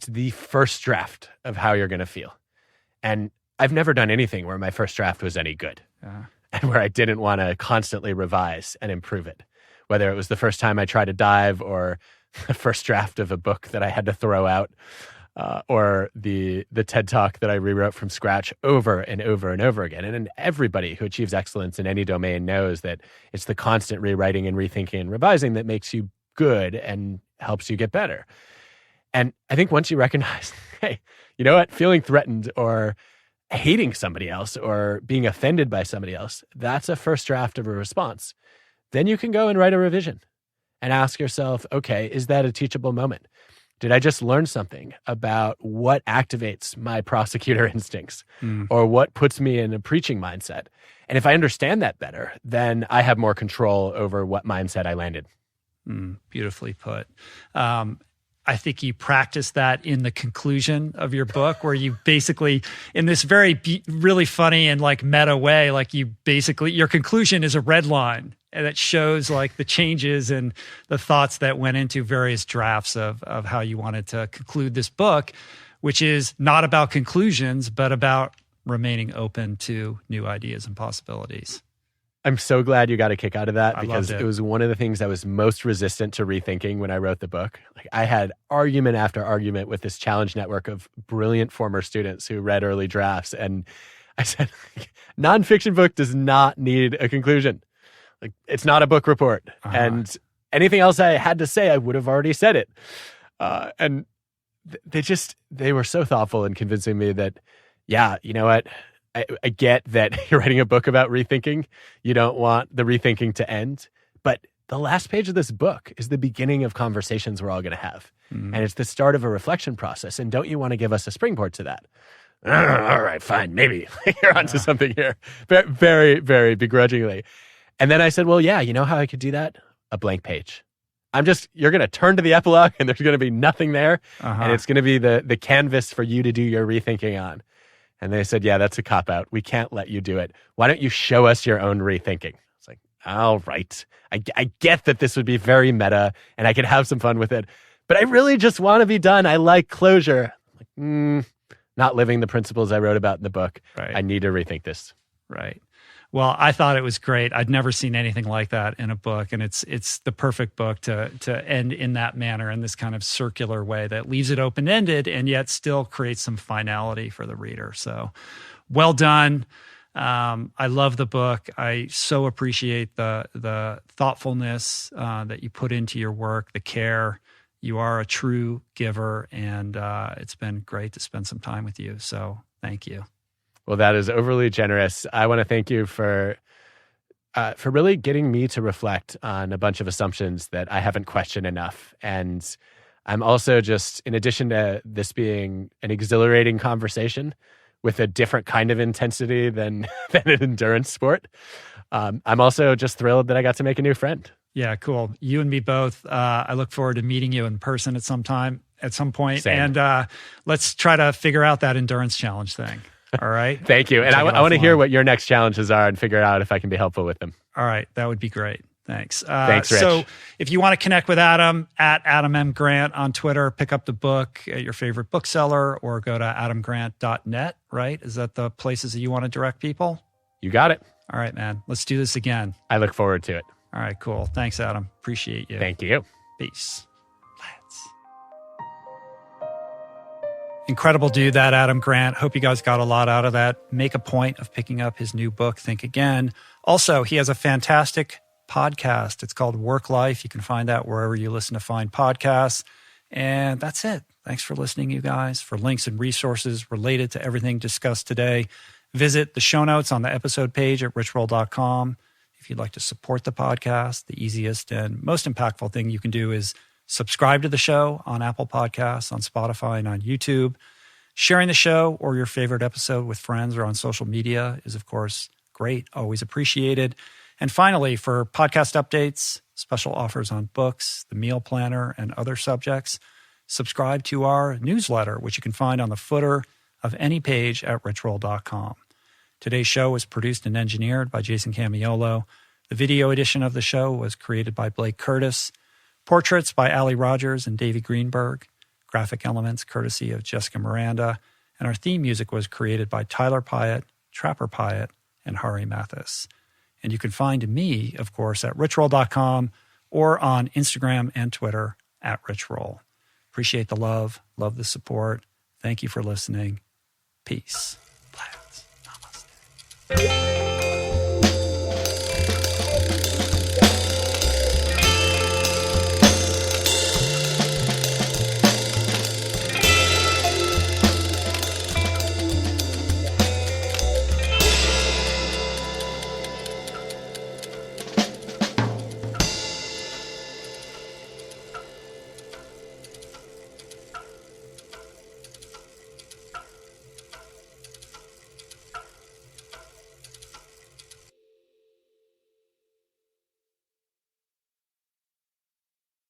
the first draft of how you're going to feel. And I've never done anything where my first draft was any good and where I didn't want to constantly revise and improve it, whether it was the first time I tried to dive or the first draft of a book that I had to throw out, or the TED Talk that I rewrote from scratch over and over and over again. And everybody who achieves excellence in any domain knows that it's the constant rewriting and rethinking and revising that makes you good and helps you get better. And I think once you recognize, hey, you know what, feeling threatened or hating somebody else or being offended by somebody else, that's a first draft of a response. Then you can go and write a revision and ask yourself, okay, is that a teachable moment? Did I just learn something about what activates my prosecutor instincts or what puts me in a preaching mindset? And if I understand that better, then I have more control over what mindset I landed. Beautifully put. I think you practice that in the conclusion of your book, where you basically, in this very really funny and like meta way, like your conclusion is a red line, and it shows like the changes and the thoughts that went into various drafts of how you wanted to conclude this book, which is not about conclusions, but about remaining open to new ideas and possibilities. I'm so glad you got a kick out of that, I because loved it was one of the things I was most resistant to rethinking when I wrote the book. Like, I had argument after argument with this challenge network of brilliant former students who read early drafts. And I said, nonfiction book does not need a conclusion. Like, it's not a book report. And anything else I had to say, I would have already said it. And they were so thoughtful in convincing me that, yeah, you know what? I get that you're writing a book about rethinking. You don't want the rethinking to end. But the last page of this book is the beginning of conversations we're all going to have. And it's the start of a reflection process. And don't you want to give us a springboard to that? All right, fine, maybe. You're onto something here. Very, very begrudgingly. And then I said, well, yeah, you know how I could do that? A blank page. You're going to turn to the epilogue and there's going to be nothing there. And it's going to be the canvas for you to do your rethinking on. And they said, yeah, that's a cop-out. We can't let you do it. Why don't you show us your own rethinking? It's like, all right. I get that this would be very meta and I could have some fun with it, but I really just want to be done. I like closure. Like, not living the principles I wrote about in the book. Right. I need to rethink this. Right. Well, I thought it was great. I'd never seen anything like that in a book, and it's the perfect book to end in that manner, in this kind of circular way that leaves it open-ended and yet still creates some finality for the reader. So, well done. I love the book. I so appreciate the thoughtfulness that you put into your work, the care. You are a true giver, and it's been great to spend some time with you. So, thank you. Well, that is overly generous. I want to thank you for really getting me to reflect on a bunch of assumptions that I haven't questioned enough. And I'm also just, in addition to this being an exhilarating conversation with a different kind of intensity than an endurance sport, I'm also just thrilled that I got to make a new friend. Yeah, cool. You and me both. I look forward to meeting you in person at some point. Same. And let's try to figure out that endurance challenge thing. All right. Thank you. And I want to hear what your next challenges are and figure out if I can be helpful with them. All right. That would be great. Thanks. Thanks, Rich. So if you want to connect with Adam, at Adam M. Grant on Twitter, pick up the book at your favorite bookseller or go to adamgrant.net, right? Is that the places that you want to direct people? You got it. All right, man. Let's do this again. I look forward to it. All right, cool. Thanks, Adam. Appreciate you. Thank you. Peace. Let's. Incredible dude, that Adam Grant. Hope you guys got a lot out of that. Make a point of picking up his new book, Think Again. Also, he has a fantastic podcast. It's called Work Life. You can find that wherever you listen to fine podcasts. And that's it. Thanks for listening, you guys. For links and resources related to everything discussed today, visit the show notes on the episode page at richroll.com. If you'd like to support the podcast, the easiest and most impactful thing you can do is subscribe to the show on Apple Podcasts, on Spotify, and on YouTube. Sharing the show or your favorite episode with friends or on social media is, of course, great, always appreciated. And finally, for podcast updates, special offers on books, the meal planner, and other subjects, subscribe to our newsletter, which you can find on the footer of any page at richroll.com. Today's show was produced and engineered by Jason Camiolo. The video edition of the show was created by Blake Curtis. Portraits by Ali Rogers and Davey Greenberg. Graphic elements courtesy of Jessica Miranda. And our theme music was created by Tyler Pyatt, Trapper Pyatt, and Hari Mathis. And you can find me, of course, at richroll.com or on Instagram and Twitter at richroll. Appreciate the love the support. Thank you for listening. Peace.